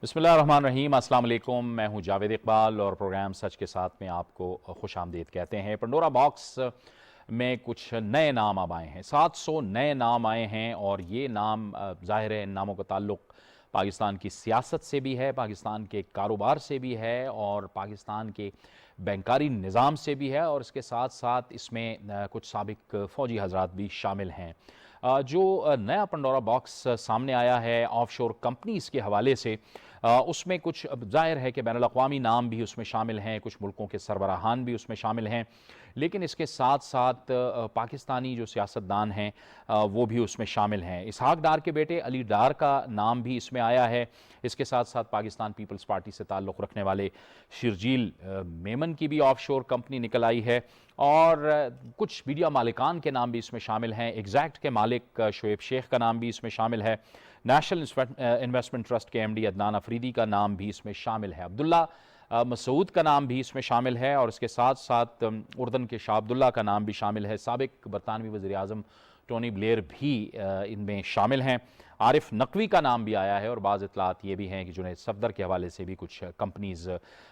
बिस्मिल्लाहिर्रहमानिर्रहीम, अस्सलाम वालेकुम। मैं हूं जावेद इकबाल और प्रोग्राम सच के साथ में आपको खुश आमदीद कहते हैं। पंडोरा बॉक्स में कुछ नए नाम अब आए हैं, 700 नए नाम आए हैं और ये नाम ज़ाहिर है इन नामों का ताल्लुक़ पाकिस्तान की सियासत से भी है, पाकिस्तान के कारोबार से भी है और पाकिस्तान के बैंकारी निज़ाम से भी है और इसके साथ साथ इसमें कुछ साबिक फ़ौजी हज़रात भी शामिल हैं। जो नया पंडोरा बॉक्स सामने आया है ऑफशोर कंपनीज़ के हवाले से, उसमें कुछ ज़ाहिर है कि बैनुल-अक़वामी नाम भी उसमें शामिल हैं, कुछ मुल्कों के सरबराहान भी उसमें शामिल हैं, लेकिन इसके साथ साथ पाकिस्तानी जो सियासतदान हैं वो भी उसमें शामिल हैं। इसहाक डार के बेटे अली डार का नाम भी इसमें आया है। इसके साथ साथ पाकिस्तान पीपल्स पार्टी से ताल्लुक़ रखने वाले शिरजील मेमन की भी ऑफशोर कंपनी निकल आई है और कुछ मीडिया मालिकान के नाम भी इसमें शामिल हैं। एग्जैक्ट के मालिक शोएब शेख का नाम भी इसमें शामिल है। नेशनल इन्वेस्टमेंट ट्रस्ट के एमडी अदनान अफरीदी का नाम भी इसमें शामिल है। अब्दुल्ला मसूद का नाम भी इसमें शामिल है और इसके साथ साथ उर्दन के शाह अब्दुल्ला का नाम भी शामिल है। साबिक बरतानवी वज़ीर आज़म टोनी ब्लेयर भी इनमें शामिल हैं। आरिफ नकवी का नाम भी आया है और बाज़ इतलात ये भी हैं कि जुनैद सफदर के हवाले से भी कुछ कंपनीज़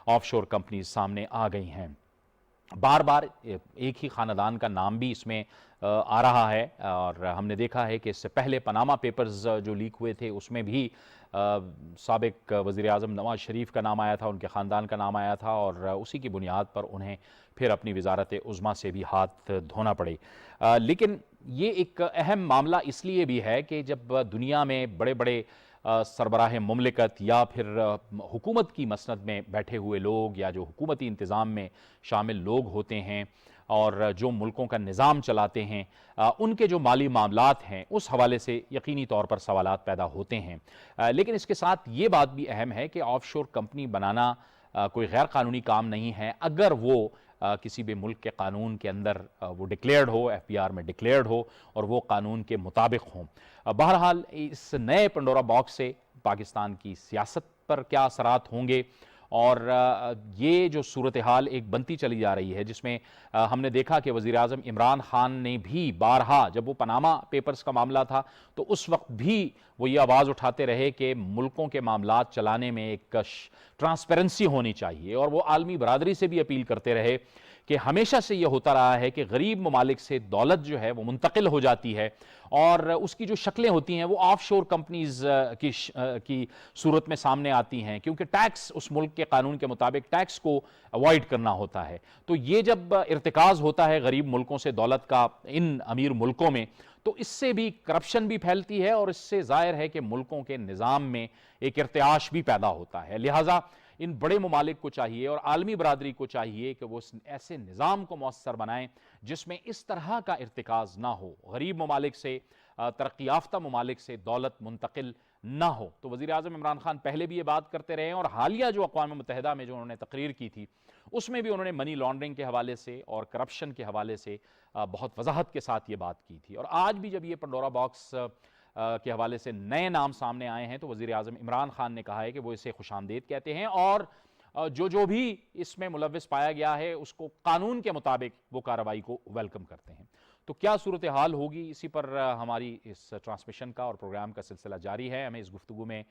ऑफशोर कंपनीज़ सामने आ गई हैं। बार बार एक ही ख़ानदान का नाम भी इसमें आ रहा है और हमने देखा है कि इससे पहले पनामा पेपर्स जो लीक हुए थे उसमें भी साबिक वज़ीर आज़म नवाज़ शरीफ का नाम आया था, उनके ख़ानदान का नाम आया था और उसी की बुनियाद पर उन्हें फिर अपनी वज़ारत उज़्मा से भी हाथ धोना पड़े। लेकिन ये एक अहम मामला इसलिए भी है कि जब दुनिया में बड़े बड़े सरबराह मुमलिकत या फिर हुकूमत की मसनद में बैठे हुए लोग या जो हुकूमती इंतज़ाम में शामिल लोग होते हैं और जो मुल्कों का निज़ाम चलाते हैं, उनके जो माली मामलात हैं उस हवाले से यकीनी तौर पर सवालात पैदा होते हैं। लेकिन इसके साथ ये बात भी अहम है कि ऑफशोर कंपनी बनाना कोई गैर कानूनी काम नहीं है अगर वो किसी भी मुल्क के कानून के अंदर वो डिक्लेयर्ड हो, एफपीआर में डिक्लेयर्ड हो और वो कानून के मुताबिक हों। बहरहाल इस नए पंडोरा बॉक्स से पाकिस्तान की सियासत पर क्या असरात होंगे और ये जो सूरत हाल एक बनती चली जा रही है जिसमें हमने देखा कि वज़ीर आज़म इमरान खान ने भी बारहा, जब वो पनामा पेपर्स का मामला था तो उस वक्त भी वो ये आवाज़ उठाते रहे कि मुल्कों के मामलात चलाने में एक ट्रांसपेरेंसी होनी चाहिए और वो आलमी बरादरी से भी अपील करते रहे कि हमेशा से ये होता रहा है कि गरीब ममालिक से दौलत जो है वो मुंतकिल हो जाती है और उसकी जो शक्लें होती हैं वो ऑफशोर कंपनीज की सूरत में सामने आती हैं, क्योंकि टैक्स उस मुल्क के कानून के मुताबिक टैक्स को अवॉइड करना होता है। तो ये जब इर्तिकाज होता है गरीब मुल्कों से दौलत का इन अमीर मुल्कों में, तो इससे भी करप्शन भी फैलती है और इससे जाहिर है कि मुल्कों के निज़ाम में एक इर्तियाश भी पैदा होता है। लिहाजा इन बड़े ममालिक को चाहिए और आलमी बरादरी को चाहिए कि वो ऐसे निज़ाम को मौसर बनाएं जिसमें इस तरह का इर्तिकाज ना हो, गरीब ममालिक से तरक्की याफ्ता ममालिक से दौलत मुंतकिल ना हो। तो वज़ीर आज़म इमरान खान पहले भी ये बात करते रहे हैं और हालिया जो अक़वाम मुत्तहिदा में जो उन्होंने तकरीर की थी उसमें भी उन्होंने मनी लॉन्ड्रिंग के हवाले से और करप्शन के हवाले से बहुत वजाहत के साथ ये बात की थी। और आज भी जब ये पंडोरा बॉक्स के हवाले से नए नाम सामने आए हैं तो वज़ीर आज़म इमरान खान ने कहा है कि वो इसे खुशामदीद कहते हैं और जो भी इसमें मुलव्विस पाया गया है उसको कानून के मुताबिक वो कार्रवाई को वेलकम करते हैं। तो क्या सूरत हाल होगी, इसी पर हमारी इस ट्रांसमिशन का और प्रोग्राम का सिलसिला जारी है। हमें इस गुफ्तगू में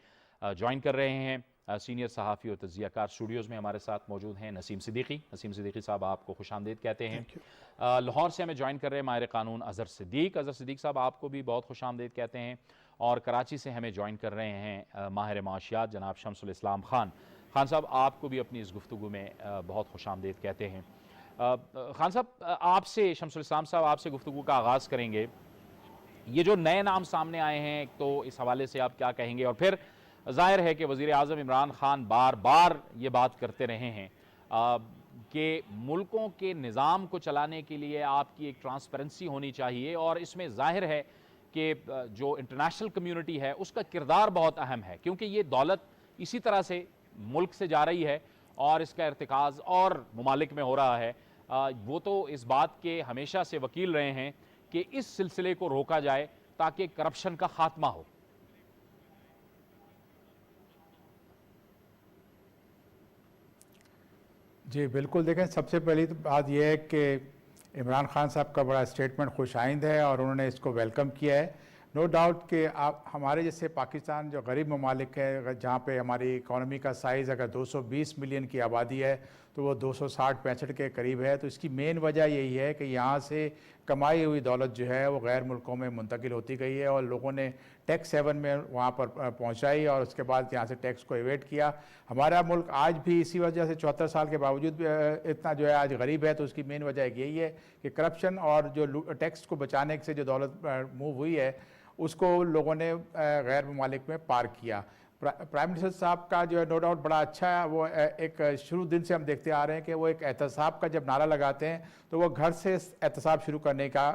ज्वाइन कर रहे हैं सीनियर सहाफ़ी और तज्ज़ियाकार स्टूडियोज़ में हमारे साथ मौजूद हैं नसीम सिद्दीकी साहब, आपको खुशामदीद कहते हैं। लाहौर से हमें ज्वाइन कर रहे हैं माहिर कानून अज़हर सिद्दीक साहब, आपको भी बहुत खुशामदीद कहते हैं। और कराची से हमें ज्वाइन कर रहे हैं माहिर माशियात जनाब शम्सुल इस्लाम खान साहब, आपको भी अपनी इस गुफ्तगू में बहुत खुशामदीद कहते हैं। खान साहब, आपसे शम्सुल इस्लाम साहब आपसे गुफ्तगू का आगाज़ करेंगे। ये जो नए नाम सामने आए हैं तो इस हवाले से आप क्या कहेंगे, और फिर जाहिर है कि वज़ीर आज़म इमरान खान बार बार ये बात करते रहे हैं कि मुल्कों के निज़ाम को चलाने के लिए आपकी एक ट्रांसपेरेंसी होनी चाहिए और इसमें जाहिर है कि जो इंटरनेशनल कम्युनिटी है उसका किरदार बहुत अहम है, क्योंकि ये दौलत इसी तरह से मुल्क से जा रही है और इसका इर्तिकाज और ममालिक में हो रहा है। वो तो इस बात के हमेशा से वकील रहे हैं कि इस सिलसिले को रोका जाए ताकि करप्शन का खात्मा हो। जी बिल्कुल, देखें सबसे पहली तो बात यह है कि इमरान खान साहब का बड़ा स्टेटमेंट खुश आइंद है और उन्होंने इसको वेलकम किया है। नो डाउट कि आप हमारे जैसे पाकिस्तान जो गरीब ममालिक है, जहाँ पे हमारी इकॉनमी का साइज़ अगर 220 मिलियन की आबादी है तो वो 260-65 के करीब है। तो इसकी मेन वजह यही है कि यहाँ से कमाई हुई दौलत जो है वो गैर मुल्कों में मुंतकिल होती गई है और लोगों ने टैक्स हेवन में वहाँ पर पहुँचाई और उसके बाद यहाँ से टैक्स को एवेट किया। हमारा मुल्क आज भी इसी वजह से 74 साल के बावजूद भी इतना जो है आज गरीब है। तो उसकी मेन वजह यही है कि करप्शन और जो टैक्स को बचाने से जो दौलत मूव हुई है उसको लोगों ने गैर ममालिक में पार्क किया। प्राइम मिनिस्टर साहब का जो है नो डाउट बड़ा अच्छा है। वो एक शुरू दिन से हम देखते आ रहे हैं कि वो एक एहतसाब का जब नारा लगाते हैं तो वो घर से एहतसाब शुरू करने का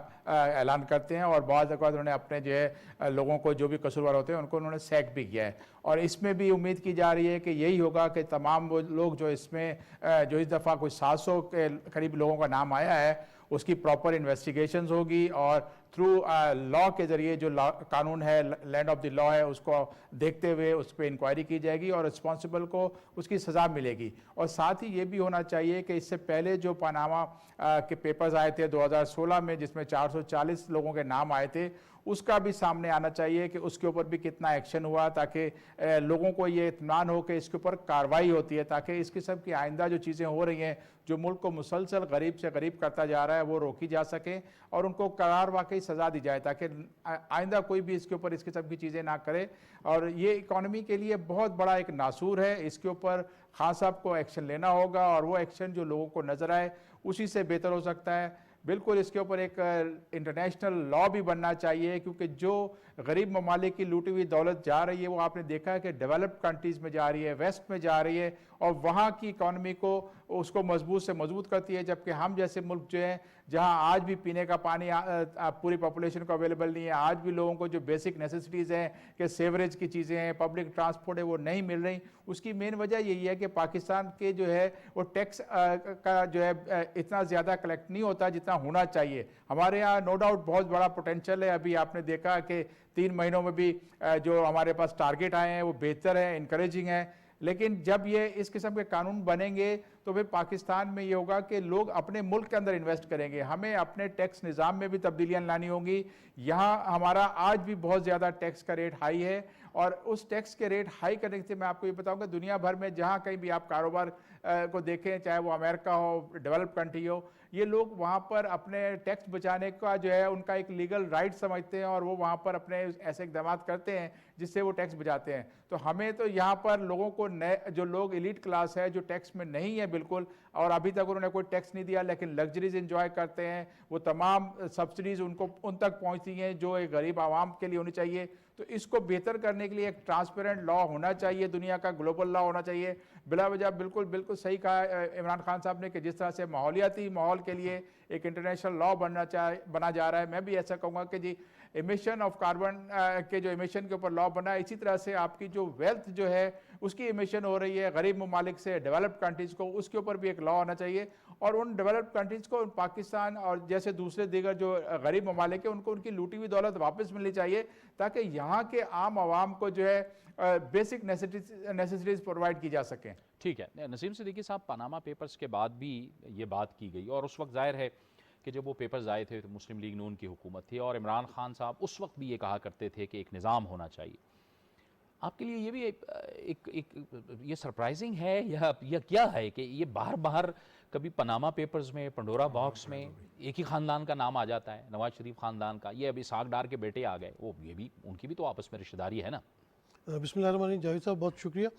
ऐलान करते हैं और बहुत अवत उन्होंने अपने जो है लोगों को जो भी कसूरवार होते हैं उनको उन्होंने सैक भी किया है। और इसमें भी उम्मीद की जा रही है कि यही होगा कि तमाम वो लोग जो इसमें जो इस दफ़ा कुछ 700 के करीब लोगों का नाम आया है उसकी प्रॉपर इन्वेस्टिगेशंस होगी और थ्रू लॉ के ज़रिए जो कानून है लैंड ऑफ द लॉ है उसको देखते हुए उस पर इंक्वायरी की जाएगी और रिस्पॉन्सिबल को उसकी सज़ा मिलेगी। और साथ ही ये भी होना चाहिए कि इससे पहले जो पनामा के पेपर्स आए थे 2016 में जिसमें 440 लोगों के नाम आए थे उसका भी सामने आना चाहिए कि उसके ऊपर भी कितना एक्शन हुआ ताकि लोगों को ये इत्मीनान हो कि इसके ऊपर कार्रवाई होती है ताकि इस किस्म की आइंदा जो चीज़ें हो रही हैं जो मुल्क को मुसलसल गरीब से गरीब करता जा रहा है वो रोकी जा सके और उनको करार वाकई सज़ा दी जाए ताकि आइंदा कोई भी इसके ऊपर इस किस्म की चीज़ें ना करे। और ये इकॉनमी के लिए बहुत बड़ा एक नासूर है। इसके ऊपर खान साहब को एक्शन लेना होगा और वो एक्शन जो लोगों को नज़र आए उसी से बेहतर हो सकता है। बिल्कुल इसके ऊपर एक इंटरनेशनल लॉ भी बनना चाहिए क्योंकि जो गरीब ममालिक की लूटी हुई दौलत जा रही है वो आपने देखा है कि डेवलप्ड कंट्रीज़ में जा रही है, वेस्ट में जा रही है और वहाँ की इकॉनमी को उसको मजबूत से मजबूत करती है। जबकि हम जैसे मुल्क जो हैं जहाँ आज भी पीने का पानी पूरी पॉपुलेशन को अवेलेबल नहीं है, आज भी लोगों को जो बेसिक नेसेसिटीज़ हैं कि सेवरेज की चीज़ें हैं, पब्लिक ट्रांसपोर्ट है वो नहीं मिल रही। उसकी मेन वजह यही है कि पाकिस्तान के जो है वो टैक्स का जो है इतना ज़्यादा कलेक्ट नहीं होता जितना होना चाहिए। हमारे यहाँ नो डाउट बहुत बड़ा पोटेंशियल है। अभी आपने देखा कि 3 महीनों में भी जो हमारे पास टारगेट आए हैं वो बेहतर है, इनकरेजिंग है। लेकिन जब ये इस किस्म के कानून बनेंगे तो फिर पाकिस्तान में ये होगा कि लोग अपने मुल्क के अंदर इन्वेस्ट करेंगे। हमें अपने टैक्स निज़ाम में भी तब्दीलियाँ लानी होंगी। यहाँ हमारा आज भी बहुत ज़्यादा टैक्स का रेट हाई है और उस टैक्स के रेट हाई करने से मैं आपको ये बताऊंगा दुनिया भर में जहाँ कहीं भी आप कारोबार को देखें, चाहे वो अमेरिका हो, डेवलप कंट्री हो, ये लोग वहाँ पर अपने टैक्स बचाने का जो है उनका एक लीगल राइट समझते हैं और वो वहाँ पर अपने ऐसे इकदाम करते हैं जिससे वो टैक्स बचाते हैं। तो हमें तो यहाँ पर लोगों को नए जो लोग एलीट क्लास है जो टैक्स में नहीं है बिल्कुल और अभी तक उन्होंने कोई टैक्स नहीं दिया लेकिन लग्जरीज इंजॉय करते हैं, वो तमाम सब्सिडीज़ उनको उन तक पहुँचती हैं जो एक गरीब आवाम के लिए होनी चाहिए। तो इसको बेहतर करने के लिए एक ट्रांसपेरेंट लॉ होना चाहिए, दुनिया का ग्लोबल लॉ होना चाहिए। बिला वजह बिल्कुल बिल्कुल सही कहा इमरान खान साहब ने कि जिस तरह से माहौलियाती माहौल के लिए एक इंटरनेशनल लॉ बना जा रहा है, मैं भी ऐसा कहूँगा कि जी एमिशन ऑफ कार्बन के जो एमिशन के ऊपर लॉ बना है, इसी तरह से आपकी जो वेल्थ जो है उसकी एमिशन हो रही है गरीब ममालिक से डेवलप्ड कंट्रीज़ को, उसके ऊपर भी एक लॉ होना चाहिए और उन डेवलप्ड कंट्रीज़ को पाकिस्तान और जैसे दूसरे दीगर जो गरीब ममालिक है उनको उनकी लूटी हुई दौलत वापस मिलनी चाहिए ताकि यहाँ के आम आवाम को जो है बेसिक नेसेसिटीज़ प्रोवाइड की जा सकें। ठीक है नसीम सिद्दीकी साहब, पनामा पेपर्स के बाद भी ये बात की गई और उस वक्त जाहिर है कि जब वो पेपर्स आए थे तो मुस्लिम लीग नून की हुकूमत थी और इमरान खान साहब उस वक्त भी ये कहा करते थे कि एक निज़ाम होना चाहिए। आपके लिए ये भी एक ये सरप्राइजिंग है या क्या है कि ये बार बार कभी पनामा पेपर्स में, पंडोरा बॉक्स में एक ही ख़ानदान का नाम आ जाता है, नवाज शरीफ ख़ानदान का। ये अभी साग डार के बेटे आ गए, वो ये भी उनकी भी तो आपस में रिश्तेदारी है ना। बिस्मिल्लाहिर्रहमानिर्रहीम। जावेद साहब बहुत शुक्रिया।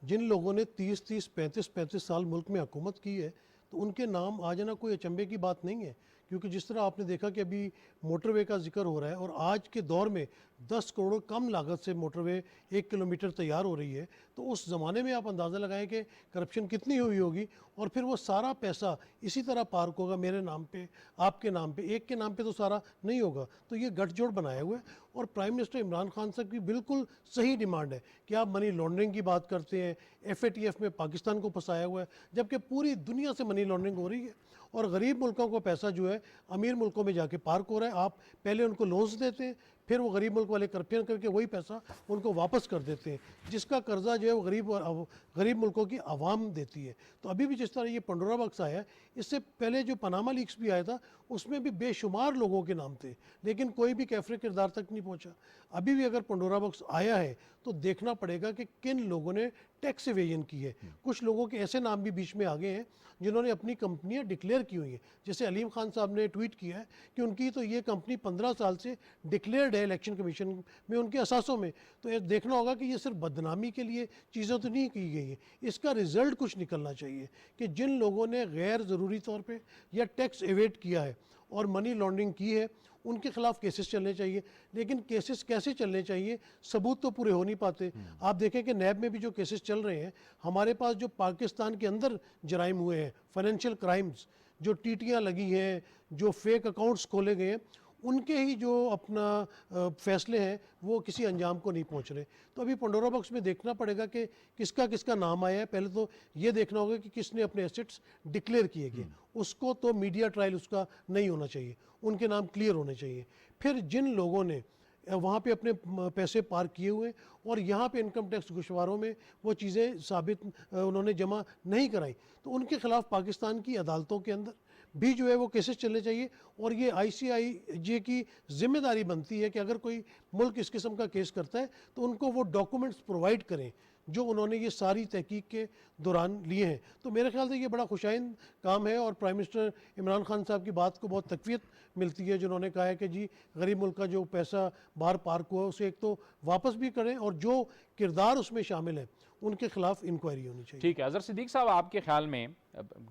जिन लोगों ने 30-30, 35-35 साल मुल्क में हुकूमत की है तो उनके नाम आ जाना कोई अचंभे की बात नहीं है, क्योंकि जिस तरह आपने देखा कि अभी मोटरवे का जिक्र हो रहा है और आज के दौर में 10 करोड़ कम लागत से मोटरवे 1 किलोमीटर तैयार हो रही है, तो उस ज़माने में आप अंदाज़ा लगाएं कि करप्शन कितनी हुई होगी और फिर वो सारा पैसा इसी तरह पार्क होगा मेरे नाम पे, आपके नाम पे, एक के नाम पे तो सारा नहीं होगा। तो ये गठजोड़ बनाया हुआ है और प्राइम मिनिस्टर इमरान खान साहब की बिल्कुल सही डिमांड है कि आप मनी लॉन्ड्रिंग की बात करते हैं, FATF में पाकिस्तान को फंसाया हुआ है जबकि पूरी दुनिया से मनी लॉन्ड्रिंग हो रही है और गरीब मुल्कों को पैसा जो है अमीर मुल्कों में जाके पार्क हो रहा है। आप पहले उनको लोन्स देते हैं, फिर वो गरीब मुल्क वाले करप्शन करके वही पैसा उनको वापस कर देते हैं, जिसका कर्जा जो है वो गरीब मुल्कों की आवाम देती है। तो अभी भी जिस तरह ये पंडोरा बॉक्स आया, इससे पहले जो पनामा लीक्स भी आया था उसमें भी बेशुमार लोगों के नाम थे, लेकिन कोई भी कैफरे किरदार तक नहीं पहुंचा। अभी भी अगर पंडोरा बॉक्स आया है तो देखना पड़ेगा कि किन लोगों ने टैक्स एवेजन की है। कुछ लोगों के ऐसे नाम भी बीच में आ गए हैं जिन्होंने अपनी कंपनियां डिक्लेयर की हुई हैं। जैसे अलीम खान साहब ने ट्वीट किया है कि उनकी तो ये कंपनी 15 साल से डिक्लेयर्ड है इलेक्शन कमीशन में उनके असासों में। तो ये देखना होगा कि ये सिर्फ बदनामी के लिए चीज़ें तो नहीं की गई है, इसका रिजल्ट कुछ निकलना चाहिए कि जिन लोगों ने गैर ज़रूरी तौर पर या टैक्स एवेड किया है और मनी लॉन्ड्रिंग की है उनके खिलाफ केसेस चलने चाहिए। लेकिन केसेस कैसे चलने चाहिए, सबूत तो पूरे हो नहीं पाते। आप देखें कि नैब में भी जो केसेस चल रहे हैं, हमारे पास जो पाकिस्तान के अंदर जराइम हुए हैं, फाइनेंशियल क्राइम्स, जो टीटियाँ लगी हैं, जो फेक अकाउंट्स खोले गए हैं, उनके ही जो अपना फैसले हैं वो किसी अंजाम को नहीं पहुंच रहे। तो अभी पंडोरा बॉक्स में देखना पड़ेगा कि किसका किसका नाम आया है। पहले तो ये देखना होगा कि किसने अपने एसेट्स डिक्लेयर किए गए, उसको तो मीडिया ट्रायल उसका नहीं होना चाहिए, उनके नाम क्लियर होने चाहिए। फिर जिन लोगों ने वहाँ पे अपने पैसे पार्क किए हुए और यहाँ पे इनकम टैक्स गोशवारों में वो चीज़ें साबित उन्होंने जमा नहीं कराई, तो उनके खिलाफ पाकिस्तान की अदालतों के अंदर भी जो है वो केसेस चलने चाहिए। और ये ICIJ की जिम्मेदारी बनती है कि अगर कोई मुल्क इस किस्म का केस करता है तो उनको वो डॉक्यूमेंट्स प्रोवाइड करें जो उन्होंने ये सारी तहकीक के दौरान लिए हैं। तो मेरे ख्याल से ये बड़ा खुशाइंद काम है और प्राइम मिनिस्टर इमरान खान साहब की बात को बहुत तकवीत मिलती है, जिन्होंने कहा है कि जी गरीब मुल्क का जो पैसा बाहर पार्क हुआ उसे एक तो वापस भी करें और जो किरदार उसमें शामिल है उनके खिलाफ इंक्वायरी होनी चाहिए। ठीक है, अजहर सिद्दीक साहब, आपके ख्याल में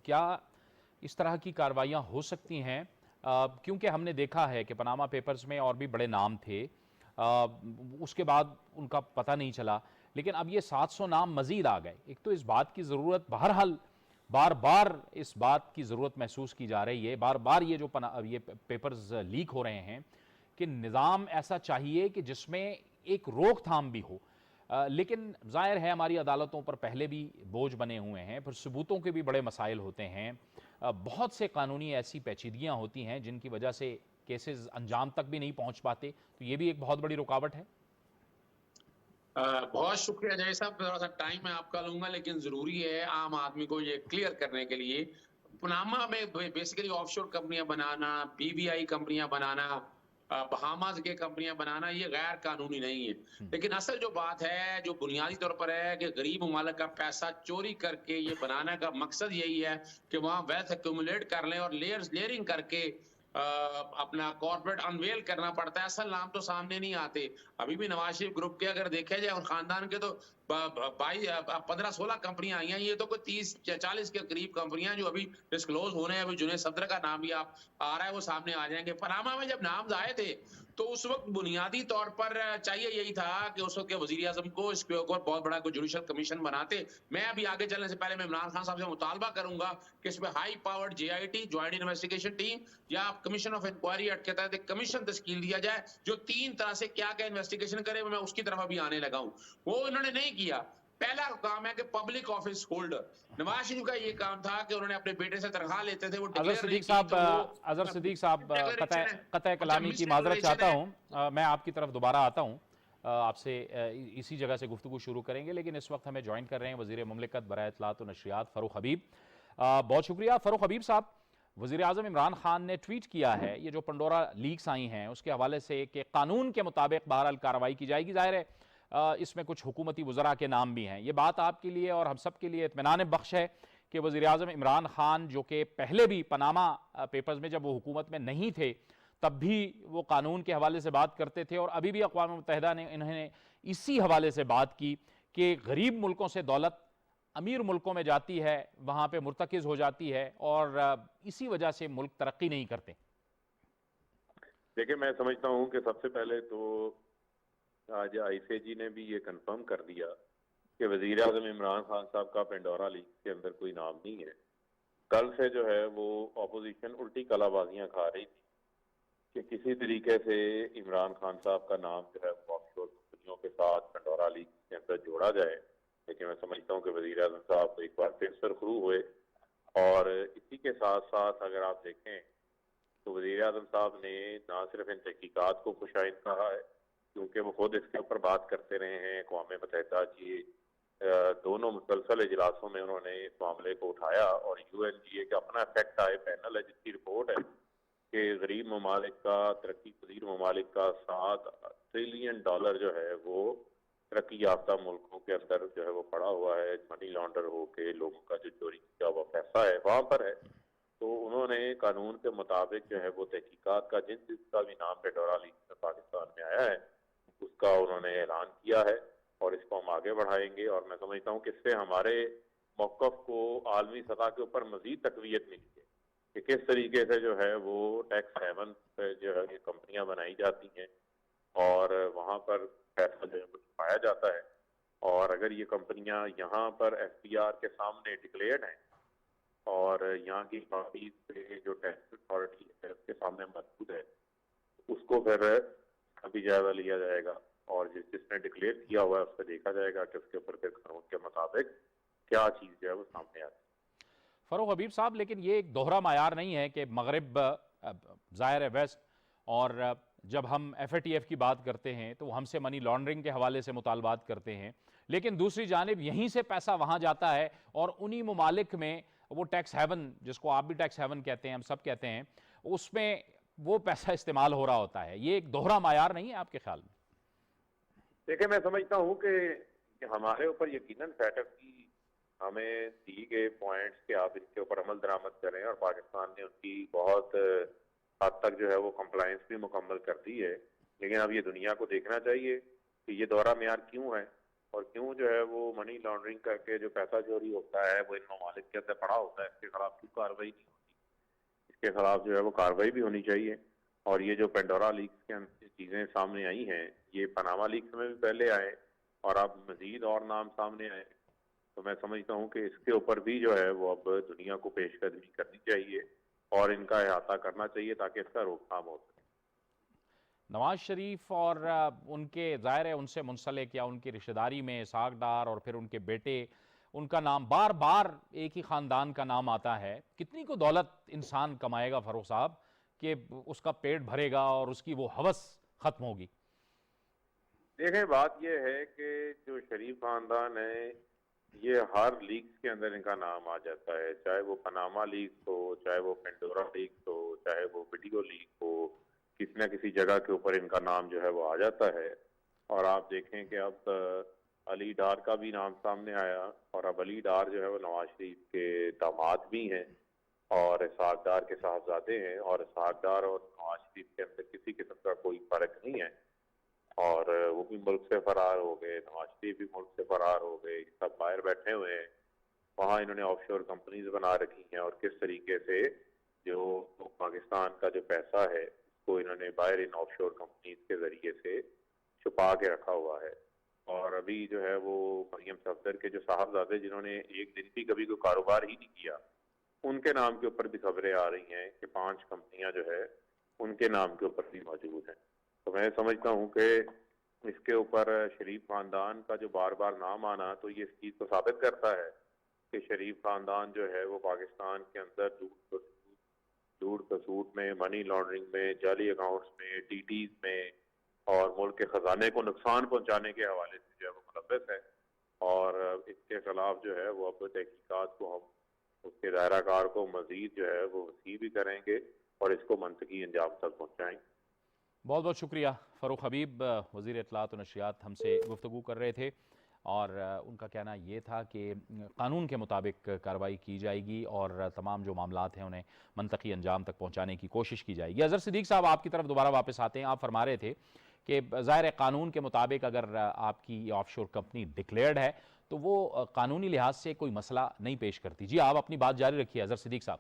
क्या इस तरह की कार्रवाइयाँ हो सकती हैं? क्योंकि हमने देखा है कि पनामा पेपर्स में और भी बड़े नाम थे, उसके बाद उनका पता नहीं चला, लेकिन अब ये 700 नाम मजीद आ गए। एक तो इस बात की ज़रूरत बहरहाल बार बार इस बात की ज़रूरत महसूस की जा रही है, बार बार ये जो ये पेपर्स लीक हो रहे हैं कि निज़ाम ऐसा चाहिए कि जिसमें एक रोकथाम भी हो। लेकिन जाहिर है हमारी अदालतों पर पहले भी बोझ बने हुए हैं, फिर सबूतों के भी बड़े मसाइल होते हैं, बहुत से कानूनी ऐसी पेचीदगियाँ होती हैं जिनकी वजह से केसेस अंजाम तक भी नहीं पहुंच पाते। तो ये भी एक बहुत बड़ी रुकावट है। बहुत शुक्रिया जय साहब, थोड़ा सा टाइम मैं आपका लूंगा लेकिन जरूरी है आम आदमी को ये क्लियर करने के लिए। पनामा में बेसिकली ऑफशोर कंपनियां बनाना, BVI कंपनियां बनाना, बहामास के कंपनियां बनाना, ये गैर कानूनी नहीं है। लेकिन असल जो बात है, जो बुनियादी तौर पर है कि गरीब ममालिक का पैसा चोरी करके ये बनाने का मकसद यही है कि वहां वेल्थ एक्यूमुलेट कर लें और लेयरिंग करके अपना कॉर्पोरेट अनवेल करना पड़ता है। असल नाम तो सामने नहीं आते। अभी भी नवाज शरीफ ग्रुप के अगर देखा जाए और खानदान के तो 15-16 कंपनियां आई हैं। ये तो कोई 30-40 के करीब कंपनियां जो अभी डिस्क्लोज होने हैं। अभी जुनैद सदर का नाम भी आप आ रहा है, वो सामने आ जाएंगे। पनामा में जब नाम आए थे तो उस वक्त बुनियादी तौर पर चाहिए यही था कि उस वक्त के वजीर आजम को इसके ऊपर बहुत बड़ा कोई जुडिशल कमीशन बनाते। मैं अभी आगे चलने से पहले मैं इमरान खान साहब से मुतालबा करूंगा कि इसमें high powered JIT joint investigation team या कमीशन ऑफ इंक्वायरी एक्ट के तहत एक कमीशन तश्कील दिया जाए जो 3 तरह से क्या क्या इन्वेस्टिगेशन करे। मैं उसकी तरफ अभी आने लगा हूं। वो इन्होंने नहीं किया। पहला काम है कि public office holder, Nawaz Sharif का ये काम था कि उन्होंने अपने बेटे से तनख्वाह लेते थे, वो अजहर सिद्दीक साहब, कतई कलामी की माजरत चाहता हूँ, मैं आपकी तरफ दोबारा आता हूँ, आपसे इसी जगह से गुफ्तगू शुरू करेंगे। लेकिन इस वक्त हमें ज्वाइन कर रहे हैं वज़ीर मुमलिकत बराए इत्तलात व नशरियात फ़ारूक हबीब। बहुत शुक्रिया फ़ारूक हबीब साहब। वज़ीर आज़म इमरान खान ने ट्वीट किया है ये जो पंडोरा लीक्स आई हैं उसके हवाले से कि कानून के मुताबिक बहरहाल कार्रवाई की जाएगी। ज़ाहिर है इसमें कुछ हुकूमती वज़रा के नाम भी हैं। ये बात आपके लिए और हम सब के लिए इत्मीनान बख्श है कि वज़ीर आज़म इमरान खान जो कि पहले भी पनामा पेपर्स में जब वो हुकूमत में नहीं थे तब भी वो कानून के हवाले से बात करते थे और अभी भी अक़वाम मुत्तहिदा ने इन्होंने इसी हवाले से बात की कि गरीब मुल्कों से दौलत अमीर मुल्कों में जाती है, वहाँ पे मुर्तकिज़ हो जाती है और इसी वजह से मुल्क तरक्की नहीं करते। देखिए, मैं समझता हूँ कि सबसे पहले तो आज ICIJ ने भी ये कंफर्म कर दिया कि वज़ीर आज़म इमरान खान साहब का पेंडोरा लीक के अंदर कोई नाम नहीं है। कल से जो है वो अपोजिशन उल्टी कलाबाजियां खा रही थी कि किसी तरीके से इमरान खान साहब का नाम जो है ऑफशोर कंपनियों के साथ पेंडोरा लीक के अंदर जोड़ा जाए। लेकिन मैं समझता हूँ कि वज़ीर आज़म साहब एक बार फिर सरखरू हुए और इसी के साथ साथ अगर आप देखें तो वज़ीर आज़म साहब ने ना सिर्फ इन तहकीकात को खुशाइन कहा है, क्योंकि वो खुद इसके ऊपर बात करते रहे हैं। अक़वाम मुत्तहिदा की दोनों मुसलसल इजलासों में उन्होंने इस मामले को उठाया और UNGA का अपना फैक्ट आए पैनल है जिसकी रिपोर्ट है कि गरीब ममालिक का, तरक्की पजीर ममालिक का $7 ट्रिलियन जो है वो तरक्की याफ्ता मुल्कों के अंदर जो है वो पड़ा हुआ है। मनी लॉन्डर होके लोगों का जो चोरी किया हुआ पैसा है वहाँ पर है। तो उन्होंने कानून के मुताबिक जो है वो तहकीकात का जिसका भी नाम पेंडोरा लीक्स में पाकिस्तान में आया है उसका उन्होंने ऐलान किया है और इसको हम आगे बढ़ाएंगे। और मैं समझता हूँ कि इससे हमारे मौक़िफ़ को आलमी सतह के ऊपर मज़ीद तक़वियत मिली है कि किस तरीके से जो है वो टैक्स हेवन पे जो है ये कंपनियां बनाई जाती हैं और वहाँ पर पैसा जो है वो छुपाया जाता है। और अगर ये कंपनियां यहाँ पर FBR के सामने डिक्लेयर्ड हैं और यहाँ की पार्टीज पे जो टैक्स अथॉरिटी है उसके सामने मौजूद है, उसको फिर अभी जायजा लिया जाएगा और जिसने डिक्लेयर किया हुआ है उस पर देखा जाएगा कि उसके ऊपर फिर कानून के मुताबिक क्या चीज़ जो है वो सामने आती है। फ़ारूक हबीब साहब, लेकिन ये एक दोहरा मायार नहीं है कि मगरिब ज़ाहिर है वेस्ट, और जब हम FATF की बात करते हैं तो हमसे मनी लॉन्ड्रिंग के हवाले से मुतालबात करते हैं, लेकिन दूसरी जानिब यहीं से पैसा वहाँ जाता है और उन्हीं ममालिक में वो टैक्स हेवन, जिसको आप भी टैक्स हेवन कहते हैं, हम सब कहते हैं, उसमें वो पैसा इस्तेमाल हो रहा होता है। ये एक दोहरा मायार नहीं है आपके ख्याल में? देखिए, मैं समझता हूँ कि हमारे ऊपर यकीनन फैटफ की हमें दी गए पॉइंट्स के आप इनके ऊपर अमल दरामद करें और पाकिस्तान ने उनकी बहुत हद तक जो है वो कंप्लायंस भी मुकम्मल कर दी है। लेकिन अब ये दुनिया को देखना चाहिए कि ये दोहरा मेयार क्यों है और क्यों जो है वो मनी लॉन्ड्रिंग करके जो पैसा चोरी होता है वो इन ममालिक के अंदर पड़ा होता है, इसके खिलाफ क्यों कार्रवाई नहीं होती। इसके खिलाफ जो है वो कार्रवाई भी होनी चाहिए। और ये जो पेंडोरा लीक्स के अंदर चीज़ें सामने आई हैं, ये पनामा लीक्स में भी पहले आए और अब मजीद और नाम सामने आए। तो मैं समझता हूँ कि इसके ऊपर भी जो है वो अब दुनिया को पेशकदमी करनी चाहिए और इनका अहाता करना चाहिए ताकि इसका रोकथाम हो सके। नवाज शरीफ और उनके ज़ाहिर है उनसे मुंसलिक या उनकी रिश्तेदारी में इसहाक डार और फिर उनके बेटे, उनका नाम बार बार एक ही ख़ानदान का नाम आता है। कितनी को दौलत इंसान कमाएगा फ़ारूक साहब कि उसका पेट भरेगा और उसकी वो हवस ख़त्म होगी? देखें, बात यह है कि जो शरीफ खानदान है ये हर लीक्स के अंदर इनका नाम आ जाता है, चाहे वो पनामा लीक्स हो, चाहे वो पेंडोरा लीक्स हो, चाहे वो वीडियो लीक हो, किसी न किसी जगह के ऊपर इनका नाम जो है वो आ जाता है। और आप देखें कि अब अली डार का भी नाम सामने आया और अब अली डार जो है वो नवाज शरीफ के दामाद भी हैं और इसहाक डार के साहबजादे हैं और इसहाक डार और नवाज शरीफ के अंदर किसी किस्म का कोई फर्क नहीं है और वो भी मुल्क से फरार हो गए, नवाज शरीफ भी मुल्क से फरार हो गए, सब बाहर बैठे हुए हैं। वहाँ इन्होंने ऑफशोर कंपनीज बना रखी हैं और किस तरीके से जो पाकिस्तान का जो पैसा है उसको इन्होंने बाहर इन ऑफशोर कंपनीज के जरिए से छुपा के रखा हुआ है। और अभी जो है वो मरियम सफदर के जो साहबजादे जिन्होंने एक दिन भी कभी कोई कारोबार ही नहीं किया, उनके नाम के ऊपर भी खबरें आ रही हैं कि 5 कंपनियां जो है उनके नाम के ऊपर भी मौजूद हैं। तो मैं समझता हूँ कि इसके ऊपर शरीफ खानदान का जो बार बार नाम आना तो ये इस चीज़ को साबित करता है कि शरीफ खानदान जो है वो पाकिस्तान के अंदर लूट खसूट में, मनी लॉन्ड्रिंग में, जाली अकाउंट्स में, DTs में और मुल्क के खजाने को नुकसान पहुंचाने के हवाले से जो है वो मुलव्वस है। और इसके खिलाफ जो है वो अब तहकीकात को हम उसके दायराकार को मजीद जो है वो वसी भी करेंगे और इसको मंतकी अंजाम तक पहुँचाएंगे। बहुत बहुत शुक्रिया। फ़ारूक हबीब वज़ीर इत्तलात व नशरियात हमसे गुफ्तगू कर रहे थे और उनका कहना ये था कि कानून के मुताबिक कार्रवाई की जाएगी और तमाम जो मामलात हैं उन्हें मंतकी अंजाम तक पहुँचाने की कोशिश की जाएगी। अज़हर सिद्दीक साहब, आपकी तरफ दोबारा वापस आते हैं। आप फरमा रहे थे कि ज़ाहिर कानून के मुताबिक अगर आपकी ऑफशोर कंपनी डिक्लेयर्ड है तो वो कानूनी लिहाज से कोई मसला नहीं पेश करती। जी, आप अपनी बात जारी रखिए अज़हर सिद्दीक साहब।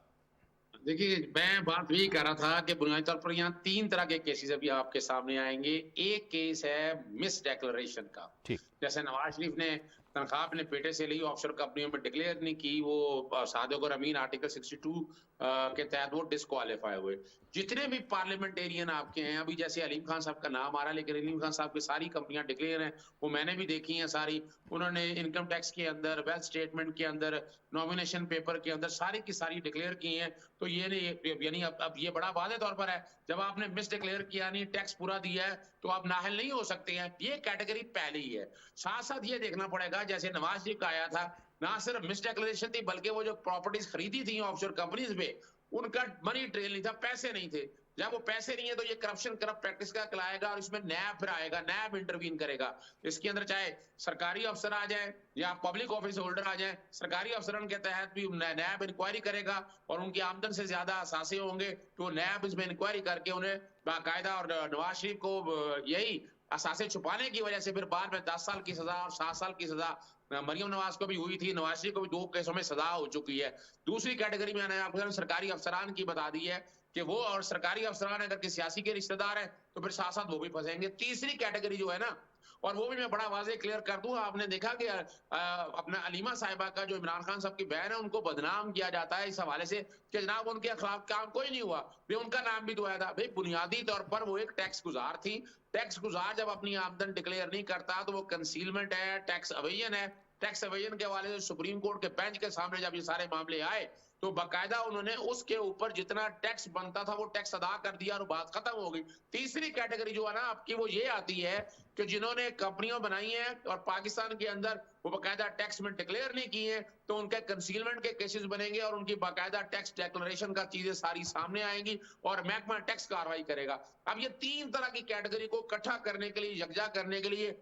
देखिए, मैं बात यही कर रहा था कि बुनियादी तौर पर यहाँ 3 तरह के केसेस अभी आपके सामने आएंगे। एक केस है मिस डेक्लेरेशन का, ठीक, जैसे नवाज शरीफ ने तनख्वाह अपने बेटे से ली, ऑफशोर कंपनियों में डिक्लेयर नहीं की, वो सादिक और अमीन आर्टिकल 62 के तहत वो डिस्क्वालीफाई हुए। जितने भी पार्लियामेंटेरियन आपके हैं, अभी जैसे अलीम खान साहब का नाम आ रहा है, लेकिन अलीम खान साहब की सारी कंपनियां डिक्लेयर हैं, वो मैंने भी देखी हैं सारी। उन्होंने इनकम टैक्स के अंदर, वेल्थ स्टेटमेंट के अंदर, नॉमिनेशन पेपर के अंदर सारी की सारी डिक्लेयर की हैं। तो ये नहीं, यानी अब ये बड़ा वादे तौर पर है, जब आपने मिस डिक्लेयर किया नहीं, टैक्स पूरा दिया है, तो आप नाअहल नहीं हो सकते हैं। ये कैटेगरी पहली ही है। साथ साथ ये देखना पड़ेगा, जैसे नवाज शरीफ का आया था, ना सिर्फ मिस डिक्लेरेशन थी, बल्कि वो जो प्रॉपर्टीज खरीदी थी ऑफशोर कंपनीज में, उनका मनी ट्रेल नहीं था, पैसे नहीं थे। जब वो पैसे नहीं है तो ये करप्शन, करप्ट प्रैक्टिस का कहलाएगा, और इसमें नैब फिर आएगा, नैब इंटरवीन करेगा। इसके अंदर चाहे सरकारी अफसर आ जाए या पब्लिक ऑफिस होल्डर आ जाए, सरकारी अफसरन के तहत भी नैब इंक्वायरी करेगा, और उनकी आमदन से ज्यादा असासे होंगे तो नैब इसमें इंक्वायरी करके उन्हें बाकायदा, और नवाज शरीफ को यही असासे छुपाने की वजह से फिर बाद में 10 साल की सजा और 7 साल की सजा मरियम नवाज को भी हुई थी, नवाज शरीफ को भी 2 केसों में सजा हो चुकी है। दूसरी कैटेगरी में मैंने आपको सरकारी अफसरान की बता दी है कि वो, और सरकारी अफसरान अगर किसी सियासी के रिश्तेदार हैं तो फिर साथ साथ वो भी फंसेंगे। तीसरी कैटेगरी जो है ना, और वो भी मैं बड़ा वाजे क्लियर कर दूं, आपने देखा कि अपना अलीमा साहिबा का जो इमरान खान साहब की बहन है, उनको बदनाम किया जाता है इस हवाले से कि जनाब उनके खिलाफ काम कोई नहीं हुआ, भाई उनका नाम भी तो आया था। भाई बुनियादी तौर पर वो एक टैक्स गुजार थी। टैक्स गुजार जब अपनी आमदन डिक्लेयर नहीं करता तो वो कंसीलमेंट है, टैक्स अवेजन है। टैक्स अवेजन के हवाले से सुप्रीम कोर्ट के बेंच के सामने जब ये सारे मामले आए तो बाकायदा उन्होंने उसके ऊपर जितना टैक्स बनता था वो टैक्स अदा कर दिया और बात खत्म हो गई। तीसरी कैटेगरी जो है ना आपकी, वो ये आती है कि जिन्होंने कंपनियां बनाई हैं और पाकिस्तान के अंदर वो बाकायदा टैक्स में डिक्लेयर नहीं किए हैं, तो उनके कंसीलमेंट के केसेस बनेंगे और उनकी बाकायदा टैक्स डिक्लेरेशन का चीजें सारी सामने आएंगी और महकमा टैक्स कार्रवाई करेगा। अब ये 3 तरह की कैटेगरी को इकट्ठा करने के लिए, यकजा करने के लिए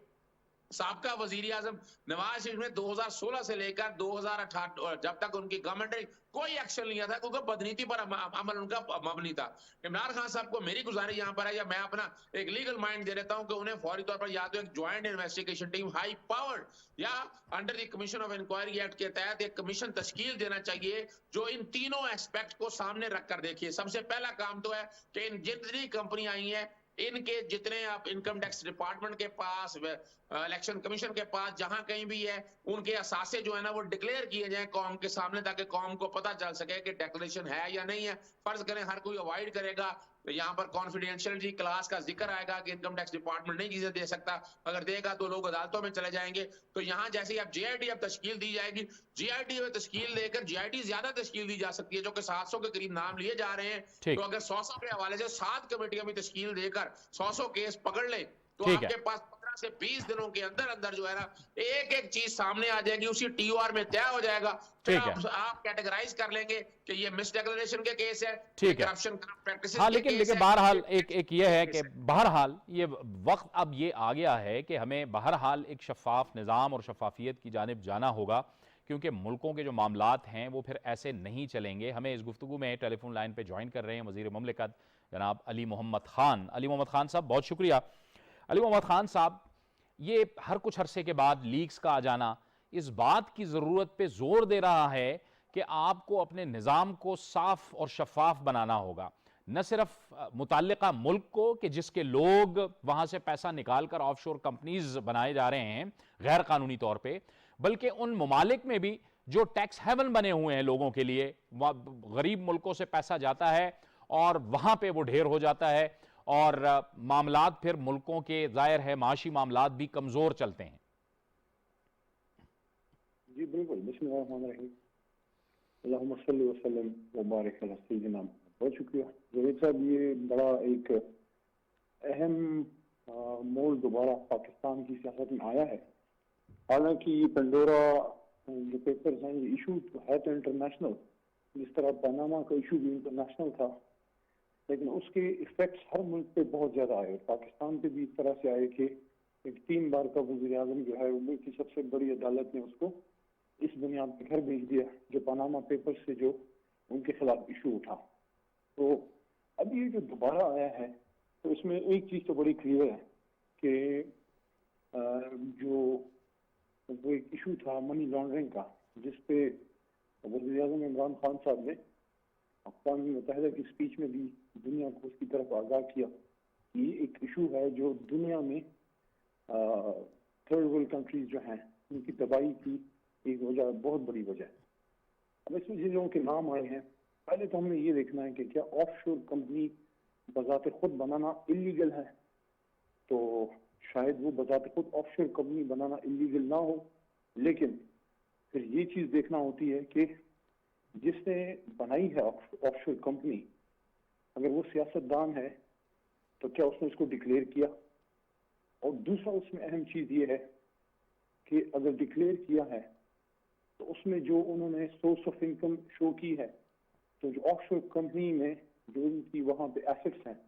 साबका वजीर आजम नवाज शरीफ ने 2016 से लेकर 2018 जब तक उनकी गवर्नमेंट रही, कोई एक्शन नहीं लिया था, क्योंकि बदनीति पर अमल उनका मबनी था। इमरान खान साहब को मेरी गुजारिश यहां पर है, या मैं अपना एक लीगल माइंड दे देता हूं कि उन्हें फौरी तौर पर या तो एक joint investigation team high powered या under the commission of inquiry act के तहत एक कमीशन तश्कील देना चाहिए, जो इन तीनों एस्पेक्ट को सामने रखकर देखिए। सबसे पहला काम तो है कि इन जितनी कंपनी आई है, इनके जितने आप इनकम टैक्स डिपार्टमेंट के पास, इलेक्शन कमीशन के पास, जहां कहीं भी है, उनके असासे जो है ना वो डिक्लेयर किए जाएं कौम के सामने, ताकि कौम को पता चल सके कि डिक्लेरेशन है या नहीं है। फर्ज करें हर कोई अवॉइड करेगा तो यहाँ पर कॉन्फिडेंशियलिटी क्लास का जिक्र आएगा कि इनकम टैक्स डिपार्टमेंट नहीं चीजें दे सकता, अगर देगा तो लोग अदालतों में चले जाएंगे। तो यहाँ जैसे ही अब JIT अब तश्कील दी जाएगी, JIT में तश्कील देकर JIT ज्यादा तश्कील दी जा सकती है, जो कि 700 के करीब नाम लिए जा रहे हैं। ठीक। तो अगर 100 के हवाले से 7 कमेटियां भी तश्कील देकर 100 केस पकड़ ले तो ठीक है। आपके पास 15 से 20 दिनों के अंदर अंदर जो है ना एक एक चीज सामने आ जाएगी, उसी TOR में तय हो जाएगा। फिर ठीक है। आप कैटेगराइज कर लेंगे कि ये मिस डिक्लेरेशन के केस है, ठीक है। करप्शन प्रैक्टिसेस हाँ, के लेकिन केस है, बहरहाल एक ये है कि केस है। बहरहाल ये वक्त अब ये आ गया है कि हमें बहरहाल एक शफाफ निज़ाम और शफाफियत की जानिब जाना होगा, क्योंकि मुल्कों के जो मामलात हैं वो फिर ऐसे नहीं चलेंगे। हमें इस गुफ्तगू में टेलीफोन लाइन पे ज्वाइन कर रहे हैं वज़ीर मुमलिकत जनाब अली मोहम्मद खान। अली मोहम्मद खान साहब बहुत शुक्रिया। अली मोहम्मद खान साहब, ये हर कुछ अरसे के बाद लीक्स का आ जाना इस बात की ज़रूरत पे जोर दे रहा है कि आपको अपने निज़ाम को साफ और शफाफ बनाना होगा, न सिर्फ मुताल्लिका मुल्क को कि जिसके लोग वहाँ से पैसा निकाल कर ऑफशोर कंपनीज बनाए जा रहे हैं गैर कानूनी तौर पे, बल्कि उन ममालिक में भी जो टैक्स हेवन बने हुए हैं लोगों के लिए। गरीब मुल्कों से पैसा जाता है और वहाँ पे वो ढेर हो जाता है और मामलात फिर मुल्कों के ज़ाहिर है माशी मामलात भी कमज़ोर चलते हैं। जी बिल्कुल, बिस्मिल्लाहिर्रहमानिर्रहीम, अल्लाहुम्मा सल्लि व सल्लिम व बारिक अला सय्यिदिना। बहुत शुक्रिया जवेद साहब, ये बड़ा एक अहम मोड़ दोबारा पाकिस्तान की सियासत में आया है। हालांकि ये पेंडोरा जो पेपर्स हैं ये इशू तो है तो इंटरनेशनल, जिस तरह पनामा का इशू भी इंटरनेशनल था, लेकिन उसके इफेक्ट्स हर मुल्क पे बहुत ज्यादा आए। पाकिस्तान पे भी इस तरह से आए कि एक 3 बार का वज़ीर आज़म जो है वो मुल्क की सबसे बड़ी अदालत ने उसको इस बुनियाद पर घर भेज दिया जो पनामा पेपर्स से जो उनके खिलाफ इशू उठा। तो अब ये जो दोबारा आया है तो इसमें एक चीज तो बड़ी क्लियर है कि जो वो एक इशू था मनी लॉन्ड्रिंग का, जिसपे वज़ीर आज़म इमरान खान साहब ने अक़वाम मुत्तहिदा की स्पीच में भी दुनिया को उसकी तरफ आगाह किया कि एक इशू है जो दुनिया में थर्ड वर्ल्ड कंट्रीज जो हैं उनकी तबाही की एक वजह, बहुत बड़ी वजह। अब इसमें जिन लोगों के नाम आए हैं, पहले तो हमने ये देखना है कि क्या ऑफशोर कंपनी बजाते खुद बनाना इलीगल है, तो शायद वो बजाते खुद ऑफशोर कंपनी बनाना इलीगल ना हो, लेकिन फिर ये चीज देखना होती है कि जिसने बनाई है ऑफशोर कंपनी, अगर वो सियासतदान है तो क्या उसने उसको डिक्लेयर किया? और दूसरा उसमें अहम चीज ये है कि अगर डिक्लेयर किया है तो उसमें जो उन्होंने सोर्स ऑफ इनकम शो की है, तो जो ऑफशोर कंपनी में जो उनकी वहां पे एसेट्स हैं,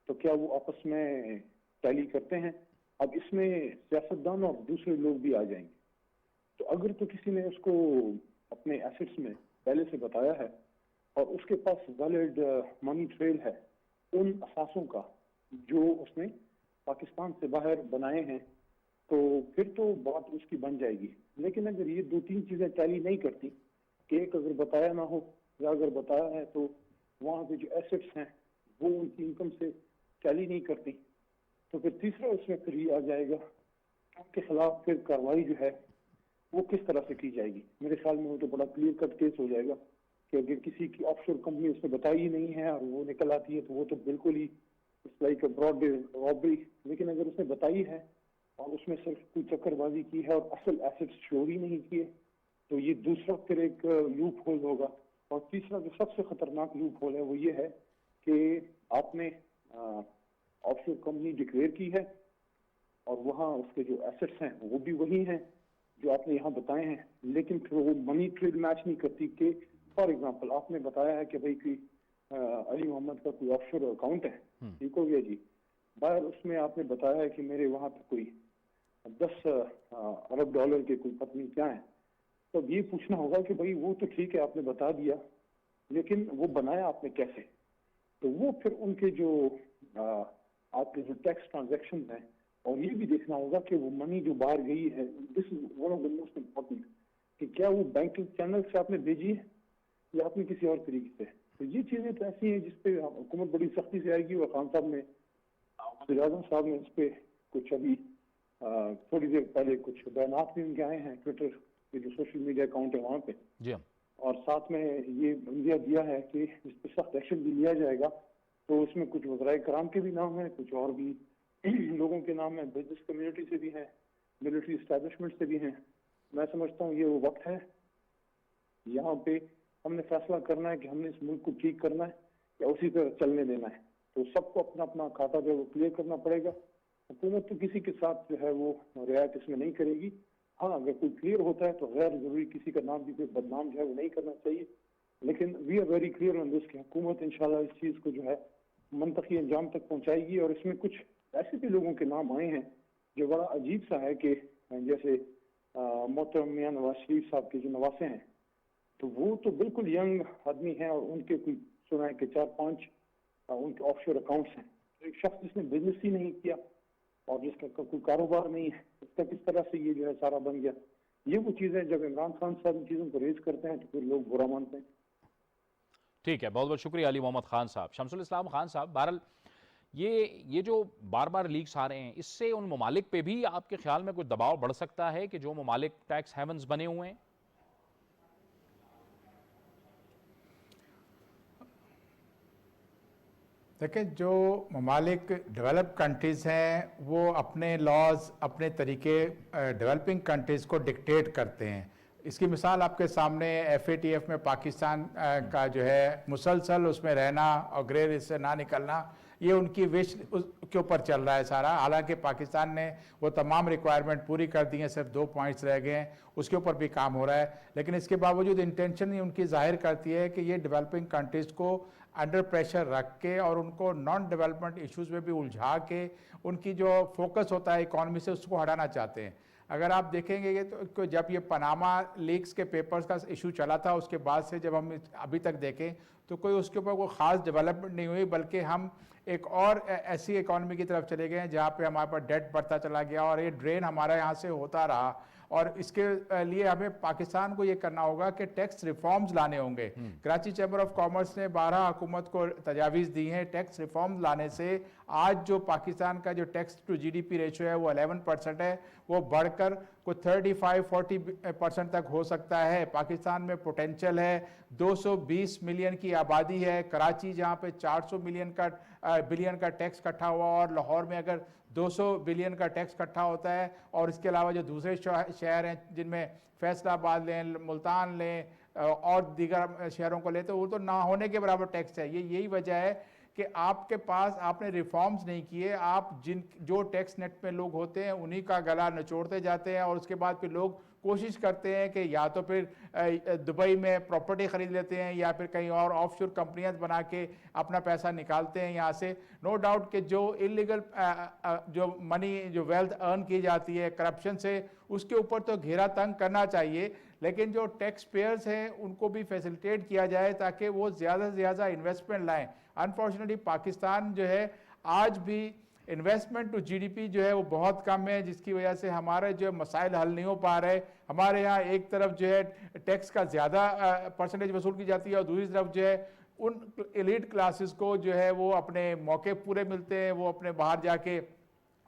तो क्या वो आपस में टैली करते हैं? अब इसमें सियासतदान और दूसरे लोग भी आ जाएंगे। तो अगर तो किसी ने उसको अपने एसेट्स में पहले से बताया है और उसके पास वैलिड मनी ट्रेल है उन असासों का जो उसने पाकिस्तान से बाहर बनाए हैं, तो फिर तो बात उसकी बन जाएगी। लेकिन अगर ये दो तीन चीजें टैली नहीं करती, कि एक अगर बताया ना हो या अगर बताया है तो वहां पे जो एसेट्स हैं वो उनकी इनकम से टैली नहीं करती, तो फिर तीसरा उसमें फिर ये आ जाएगा उनके खिलाफ फिर कार्रवाई जो है वो किस तरह से की जाएगी। मेरे ख्याल में वो तो बड़ा क्लियर कट केस हो जाएगा कि अगर किसी की ऑफशोर कंपनी उसने बताई ही नहीं है और वो निकल आती है तो वो तो बिल्कुल ही लाइक ब्रॉड रॉबरी। लेकिन अगर उसने बताई है और उसमें सिर्फ कोई चक्करबाजी की है और असल एसेट्स चोरी नहीं किए, तो ये दूसरा फिर एक लूप होल होगा। और तीसरा जो सबसे खतरनाक लूप होल है वो ये है कि आपने ऑफशोर कंपनी डिक्लेयर की है और वहाँ उसके जो एसेट्स हैं वो भी वही हैं जो आपने यहाँ बताए हैं, लेकिन फिर वो मनी ट्रेल मैच नहीं करती। कि फॉर एग्जांपल आपने बताया है कि भाई कि अली मोहम्मद का कोई ऑफशोर अकाउंट है, ठीक हो गया जी, बाहर उसमें आपने बताया है कि मेरे वहाँ पे कोई 10 अरब डॉलर के कोई पत्नी क्या है, तो अब ये पूछना होगा कि भाई वो तो ठीक है आपने बता दिया, लेकिन वो बनाया आपने कैसे? तो वो फिर उनके जो आपके जो टैक्स ट्रांजैक्शन हैं, और ये भी देखना होगा कि वो मनी जो बाहर गई है, this is one of the most important, कि क्या वो बैंकिंग चैनल से आपने भेजी है या आपने किसी और तरीके से। तो ये चीजें तो ऐसी हैं जिसपे हुकूमत बड़ी सख्ती से आएगी। और खान साहब ने, वज़ीर आज़म साहब ने इस पे कुछ अभी थोड़ी देर पहले कुछ बयानात भी उनके आए हैं ट्विटर के जो सोशल मीडिया अकाउंट है वहाँ पे जी। और साथ में ये इंडिया दिया है कि इस पर सख्त एक्शन भी लिया जाएगा। तो उसमें कुछ वज़राए कराम के भी नाम है, कुछ और भी लोगों के नाम है, बिजनेस कम्युनिटी से भी हैं, मिलिट्री एस्टेब्लिशमेंट से भी हैं। मैं समझता हूँ ये वो वक्त है, यहाँ पे हमने फैसला करना है कि हमने इस मुल्क को ठीक करना है या उसी तरह चलने देना है। तो सबको अपना अपना खाता जो है वो क्लियर करना पड़ेगा। हुकूमत तो किसी के साथ जो है वो रियायत इसमें नहीं करेगी। हाँ, अगर कोई क्लियर होता है तो गैर जरूरी किसी का नाम भी कोई बदनाम जो है वो नहीं करना चाहिए। लेकिन we are very clear on this कि हुकूमत इंशाल्लाह इस चीज़ को जो है मंतकी अंजाम तक पहुँचाएगी। और इसमें कुछ ऐसे भी लोगों के नाम आए हैं जो बड़ा अजीब सा है कि जैसे मोहतरम मियां नवाज शरीफ साहब के जो नवासे हैं, तो वो तो बिल्कुल यंग आदमी हैं और उनके कोई सुना है कि 4-5 उनके ऑफशोर अकाउंट्स हैं। तो एक शख्स जिसने बिजनेस ही नहीं किया और जिसका कोई कारोबार नहीं है, उसका किस तरह से ये जो है सारा बन गया। ये वो चीज़ें जब इमरान खान साहब इन चीज़ों को रेज करते हैं तो फिर लोग बुरा मानते हैं। ठीक है, बहुत बहुत शुक्रिया अली मोहम्मद खान साहब। शमसुल इस्लाम खान साहब, बहरहाल ये जो बार बार लीक्स आ रहे हैं, इससे उन ममालिक पे भी आपके ख्याल में कुछ दबाव बढ़ सकता है कि जो ममालिक टैक्स हेवन्स बने हुए हैं? देखें, जो ममालिक डेवलप कंट्रीज़ हैं वो अपने लॉज अपने तरीके डेवलपिंग कंट्रीज़ को डिक्टेट करते हैं। इसकी मिसाल आपके सामने FATF में पाकिस्तान का जो है मुसलसल उसमें रहना और ग्रे लिस्ट से ना निकलना, ये उनकी विश के ऊपर चल रहा है सारा। हालांकि पाकिस्तान ने वो तमाम रिक्वायरमेंट पूरी कर दी हैं, सिर्फ 2 पॉइंट्स रह गए हैं, उसके ऊपर भी काम हो रहा है। लेकिन इसके बावजूद इंटेंशन ही उनकी जाहिर करती है कि ये डेवलपिंग कंट्रीज़ को अंडर प्रेशर रख के और उनको नॉन डेवलपमेंट इश्यूज़ में भी उलझा के उनकी जो फोकस होता है इकॉनमी से उसको हटाना चाहते हैं। अगर आप देखेंगे तो जब ये पनामा लीक्स के पेपर्स का इशू चला था, उसके बाद से जब हम अभी तक देखें तो कोई उसके ऊपर कोई ख़ास डेवलपमेंट नहीं हुई, बल्कि हम एक और ऐसी इकॉनमी की तरफ चले गए हैं जहाँ पे हमारे पास डेट बढ़ता चला गया और ये ड्रेन हमारा यहाँ से होता रहा। और इसके लिए हमें पाकिस्तान को ये करना होगा कि टैक्स रिफॉर्म्स लाने होंगे। कराची चैम्बर ऑफ कॉमर्स ने 12 हुकूमत को तजावीज़ दी हैं। टैक्स रिफॉर्म्स लाने से आज जो पाकिस्तान का जो टैक्स टू GDP रेशो है वो 11% है, वो बढ़कर को 35-40% तक हो सकता है। पाकिस्तान में पोटेंशियल है, 220 मिलियन की आबादी है। कराची जहाँ पे 400 बिलियन का टैक्स इकट्ठा हुआ और लाहौर में अगर 200 बिलियन का टैक्स इकट्ठा होता है, और इसके अलावा जो दूसरे शहर हैं जिनमें फैसलाबाद लें, मुल्तान लें, और दीगर शहरों को ले तो वो तो ना होने के बराबर टैक्स है। ये यही वजह है कि आपके पास आपने रिफॉर्म्स नहीं किए, आप जो टैक्स नेट में लोग होते हैं उन्हीं का गला निचोड़ते जाते हैं और उसके बाद फिर लोग कोशिश करते हैं कि या तो फिर दुबई में प्रॉपर्टी ख़रीद लेते हैं या फिर कहीं और ऑफशोर कंपनियां बना के अपना पैसा निकालते हैं यहाँ से। नो डाउट कि जो इलीगल जो मनी जो वेल्थ अर्न की जाती है करप्शन से, उसके ऊपर तो घेरा तंग करना चाहिए, लेकिन जो टैक्स पेयर्स हैं उनको भी फैसिलिटेट किया जाए ताकि वो ज़्यादा से ज़्यादा इन्वेस्टमेंट लाएँ। अनफॉर्चुनेटली पाकिस्तान जो है आज भी इन्वेस्टमेंट टू जीडीपी जो है वो बहुत कम है, जिसकी वजह से हमारे जो मसाइल हल नहीं हो पा रहे। हमारे यहाँ एक तरफ जो है टैक्स का ज़्यादा परसेंटेज वसूल की जाती है और दूसरी तरफ जो है उन एलीट क्लासेस को जो है वो अपने मौके पूरे मिलते हैं, वो अपने बाहर जाके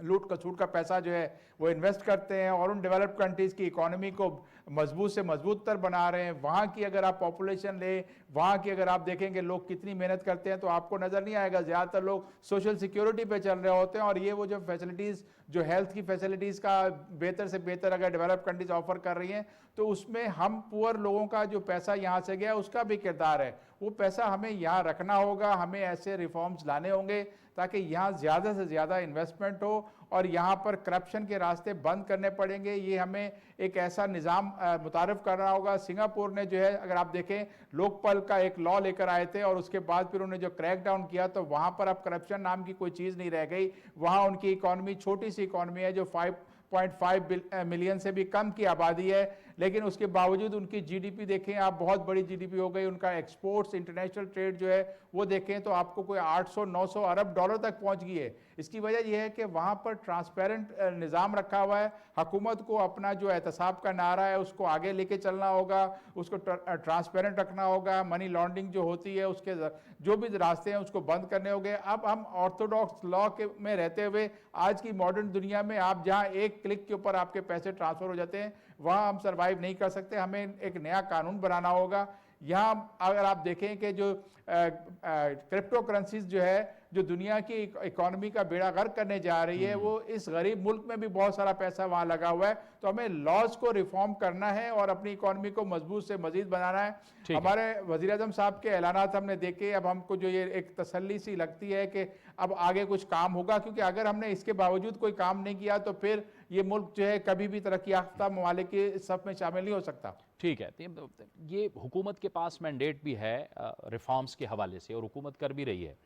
लूट खसूट का पैसा जो है वो इन्वेस्ट करते हैं और उन डेवलप्ड कंट्रीज़ की इकोनॉमी को मजबूत से मजबूत तर बना रहे हैं। वहाँ की अगर आप पॉपुलेशन ले, वहाँ की अगर आप देखेंगे लोग कितनी मेहनत करते हैं तो आपको नज़र नहीं आएगा। ज़्यादातर लोग सोशल सिक्योरिटी पे चल रहे होते हैं और ये वो जो फैसिलिटीज़ जो हेल्थ की फैसिलिटीज़ का बेहतर से बेहतर अगर डेवलप कंट्रीज ऑफर कर रही हैं तो उसमें हम पुअर लोगों का जो पैसा यहाँ से गया उसका भी किरदार है। वो पैसा हमें यहाँ रखना होगा, हमें ऐसे रिफॉर्म्स लाने होंगे ताकि यहाँ ज़्यादा से ज़्यादा इन्वेस्टमेंट हो और यहाँ पर करप्शन के रास्ते बंद करने पड़ेंगे। ये हमें एक ऐसा निज़ाम मुतारफ़ करना होगा। सिंगापुर ने जो है अगर आप देखें लोकपाल का एक लॉ लेकर आए थे और उसके बाद फिर उन्होंने जो क्रैक डाउन किया तो वहाँ पर अब करप्शन नाम की कोई चीज़ नहीं रह गई। वहाँ उनकी इकॉनमी छोटी सी इकॉनमी है जो 5.5 मिलियन से भी कम की आबादी है, लेकिन उसके बावजूद उनकी जीडीपी देखें आप, बहुत बड़ी जीडीपी हो गई। उनका एक्सपोर्ट्स इंटरनेशनल ट्रेड जो है वो देखें तो आपको कोई 800-900 अरब डॉलर तक पहुंच गई है। इसकी वजह यह है कि वहाँ पर ट्रांसपेरेंट निज़ाम रखा हुआ है। हुकूमत को अपना जो एहतसाब का नारा है उसको आगे लेके चलना होगा, उसको ट्रांसपेरेंट रखना होगा। मनी लॉन्ड्रिंग जो होती है उसके जो भी रास्ते हैं उसको बंद करने होंगे। अब हम ऑर्थोडॉक्स लॉ के में रहते हुए आज की मॉडर्न दुनिया में आप जहाँ एक क्लिक के ऊपर आपके पैसे ट्रांसफ़र हो जाते हैं वहाँ हम सर्वाइव नहीं कर सकते। हमें एक नया कानून बनाना होगा। यहाँ अगर आप देखें कि जो क्रिप्टो करेंसीज जो है जो दुनिया की इकोनॉमी का बेड़ा गर्क करने जा रही है, वो इस गरीब मुल्क में भी बहुत सारा पैसा वहाँ लगा हुआ है। तो हमें लॉज को रिफॉर्म करना है और अपनी इकोनॉमी को मजबूत से मजीद बनाना है। हमारे वज़ीर आज़म साहब के ऐलानात हमने देखे, अब हमको जो ये एक तसल्ली सी लगती है कि अब आगे कुछ काम होगा, क्योंकि अगर हमने इसके बावजूद कोई काम नहीं किया तो फिर ये मुल्क जो है कभी भी तरक्की याफ्ता ममालिक के सफ़ में शामिल नहीं हो सकता। ठीक है, ये हुकूमत के पास मैंडेट भी है रिफॉर्म्स के हवाले से और हुकूमत कर भी रही है,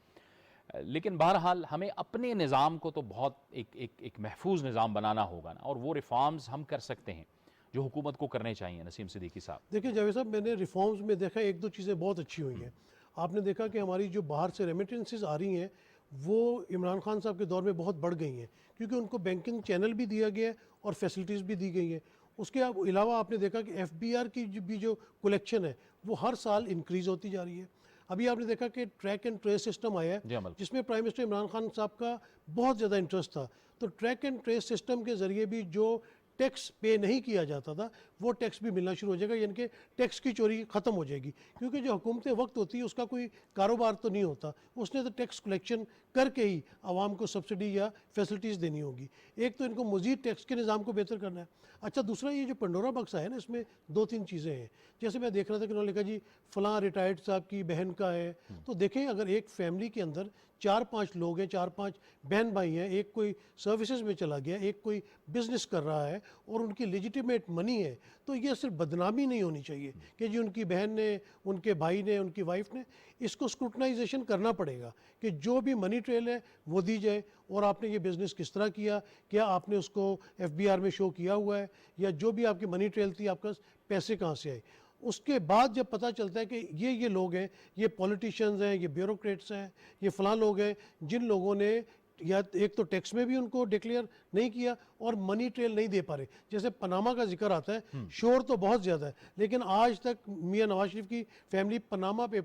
लेकिन बहरहाल हमें अपने निज़ाम को तो बहुत एक महफूज निज़ाम बनाना होगा ना, और वो रिफॉर्म्स हम कर सकते हैं जो हुकूमत को करने चाहिए। नसीम सिद्दीकी साहब, देखिए जावेद साहब, मैंने रिफॉर्म्स में देखा एक दो चीज़ें बहुत अच्छी हुई हैं। आपने देखा कि हमारी जो बाहर से रेमिटेंसेस आ रही हैं वो इमरान खान साहब के दौर में बहुत बढ़ गई हैं, क्योंकि उनको बैंकिंग चैनल भी दिया गया है और फैसिलिटीज़ भी दी गई हैं। उसके अलावा आपने देखा कि FBR की भी जो कलेक्शन है वो हर साल इंक्रीज़ होती जा रही है। अभी आपने देखा कि ट्रैक एंड ट्रेस सिस्टम आया है जिसमें प्राइम मिनिस्टर इमरान खान साहब का बहुत ज़्यादा इंटरेस्ट था। तो ट्रैक एंड ट्रेस सिस्टम के ज़रिए भी जो टैक्स पे नहीं किया जाता था वो टैक्स भी मिलना शुरू हो जाएगा, यानी कि टैक्स की चोरी ख़त्म हो जाएगी। क्योंकि जो हुकूमत वक्त होती है उसका कोई कारोबार तो नहीं होता, उसने तो टैक्स कलेक्शन करके ही आवाम को सब्सिडी या फैसिलिटीज़ देनी होगी। एक तो इनको मज़ीद टैक्स के निज़ाम को बेहतर करना है। अच्छा, दूसरा ये जो पंडोरा बक्स है ना, इसमें 2-3 चीज़ें हैं। जैसे मैं देख रहा था कि उन्होंने लिखा जी फ़लाँ रिटायर्ड साहब की बहन का है, तो देखें अगर एक फैमिली के अंदर 4-5 लोग हैं, 4-5 बहन भाई हैं, एक कोई सर्विसेज में चला गया, एक कोई बिज़नेस कर रहा है और उनकी लेजिटिमेट मनी है, तो ये सिर्फ बदनामी नहीं होनी चाहिए कि जी उनकी बहन ने, उनके भाई ने, उनकी वाइफ ने। इसको स्क्रूटनाइजेशन करना पड़ेगा कि जो भी मनी ट्रेल है वो दी जाए, और आपने ये बिज़नेस किस तरह किया, क्या आपने उसको FBR में शो किया हुआ है, या जो भी आपकी मनी ट्रेल थी आपका पैसे कहाँ से आए। उसके बाद जब पता चलता है कि ये लोग हैं, ये पॉलिटिशियंस हैं, ये ब्यूरोक्रेट्स हैं, ये फ़लाँ लोग हैं जिन लोगों ने या एक तो टैक्स में भी उनको डिक्लेयर नहीं किया और मनी ट्रेल नहीं दे पा रहे। जैसे पनामा का जिक्र आता है, शोर तो बहुत ज़्यादा है, लेकिन आज तक मियाँ नवाज शरीफ की फैमिली पनामा पे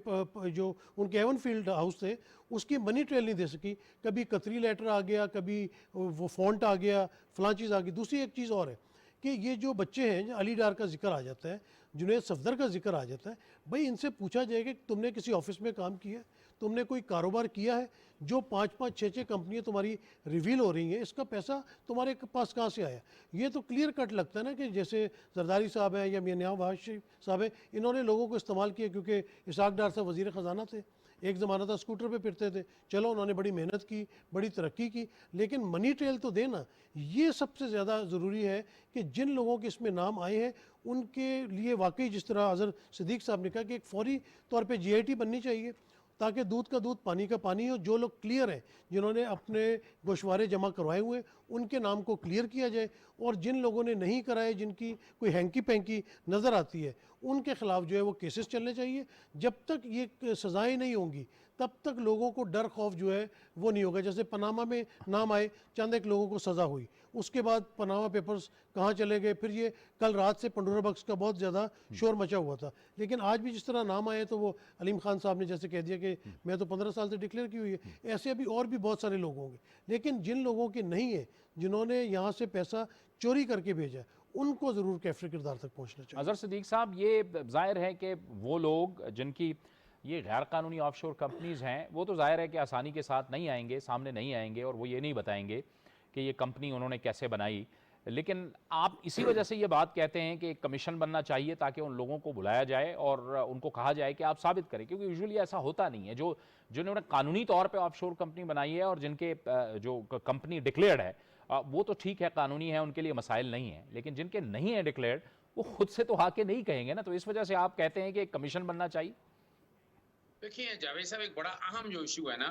जो उनके एवनफील्ड हाउस थे उसकी मनी ट्रेल नहीं दे सकी। कभी कतरी लेटर आ गया, कभी वो फॉन्ट आ गया, फ़लाँ चीज़ आ गई। दूसरी एक चीज़ और है कि ये जो बच्चे हैं, अली डार का जिक्र आ जाता है, जुनैद सफदर का जिक्र आ जाता है, भाई इनसे पूछा जाए कि तुमने किसी ऑफिस में काम किया, तुमने कोई कारोबार किया है? जो 5-5 6-6 कंपनियां तुम्हारी रिवील हो रही हैं, इसका पैसा तुम्हारे पास कहाँ से आया? ये तो क्लियर कट लगता है ना कि जैसे जरदारी साहब हैं या मियां नवाज शरीफ साहब हैं, इन्होंने लोगों को इस्तेमाल किया क्योंकि इसाक डार साहब वज़ीर ख़जाना थे, एक ज़माना था स्कूटर पे फिरते थे, चलो उन्होंने बड़ी मेहनत की, बड़ी तरक्की की, लेकिन मनी ट्रेल तो देना, ये सबसे ज़्यादा ज़रूरी है कि जिन लोगों के इसमें नाम आए हैं उनके लिए वाकई जिस तरह अज़हर सिद्दीक साहब ने कहा कि एक फौरी तौर पे GIT बननी चाहिए ताकि दूध का दूध पानी का पानी हो। जो लोग क्लियर हैं, जिन्होंने अपने गोशवारे जमा करवाए हुए, उनके नाम को क्लियर किया जाए, और जिन लोगों ने नहीं कराए, जिनकी कोई हैंकी पैंकी नज़र आती है, उनके ख़िलाफ़ जो है वो केसेस चलने चाहिए। जब तक ये सज़ाएँ नहीं होंगी तब तक लोगों को डर खौफ जो है वो नहीं होगा। जैसे पनामा में नाम आए, चंद एक लोगों को सज़ा हुई, उसके बाद पनामा पेपर्स कहाँ चले गए, फिर ये कल रात से पंडोरा बॉक्स का बहुत ज़्यादा शोर मचा हुआ था। लेकिन आज भी जिस तरह नाम आए तो वो अलीम खान साहब ने जैसे कह दिया कि मैं तो 15 साल से डिक्लेयर की हुई है, ऐसे अभी और भी बहुत सारे लोग होंगे। लेकिन जिन लोगों के नहीं है, जिन्होंने यहाँ से पैसा चोरी करके भेजा, उनको ज़रूर कैफरे किरदार तक पहुँचना चाहिए। अज़हर सिद्दीक साहब, ये ज़ाहिर है कि वो लोग जिनकी ये गैर कानूनी ऑफशोर कंपनीज़ हैं, वो तो ज़ाहिर है कि आसानी के साथ नहीं आएंगे, सामने नहीं आएंगे, और वो ये नहीं बताएंगे कि ये कंपनी उन्होंने कैसे बनाई। लेकिन आप इसी वजह से ये बात कहते हैं कि एक कमीशन बनना चाहिए ताकि उन लोगों को बुलाया जाए और उनको कहा जाए कि आप साबित करें, क्योंकि यूजुअली ऐसा होता नहीं है। जो जिन्होंने कानूनी तौर पे ऑफशोर कंपनी बनाई है और जिनके जो कंपनी डिक्लेयर्ड है, वो तो ठीक है, कानूनी है, उनके लिए मसाइल नहीं है। लेकिन जिनके नहीं है डिक्लेयर्ड, वो खुद से तो आके नहीं कहेंगे ना। तो इस वजह से आप कहते हैं कि एक कमीशन बनना चाहिए। देखिए जावेद साहब, एक बड़ा अहम जो इशू है ना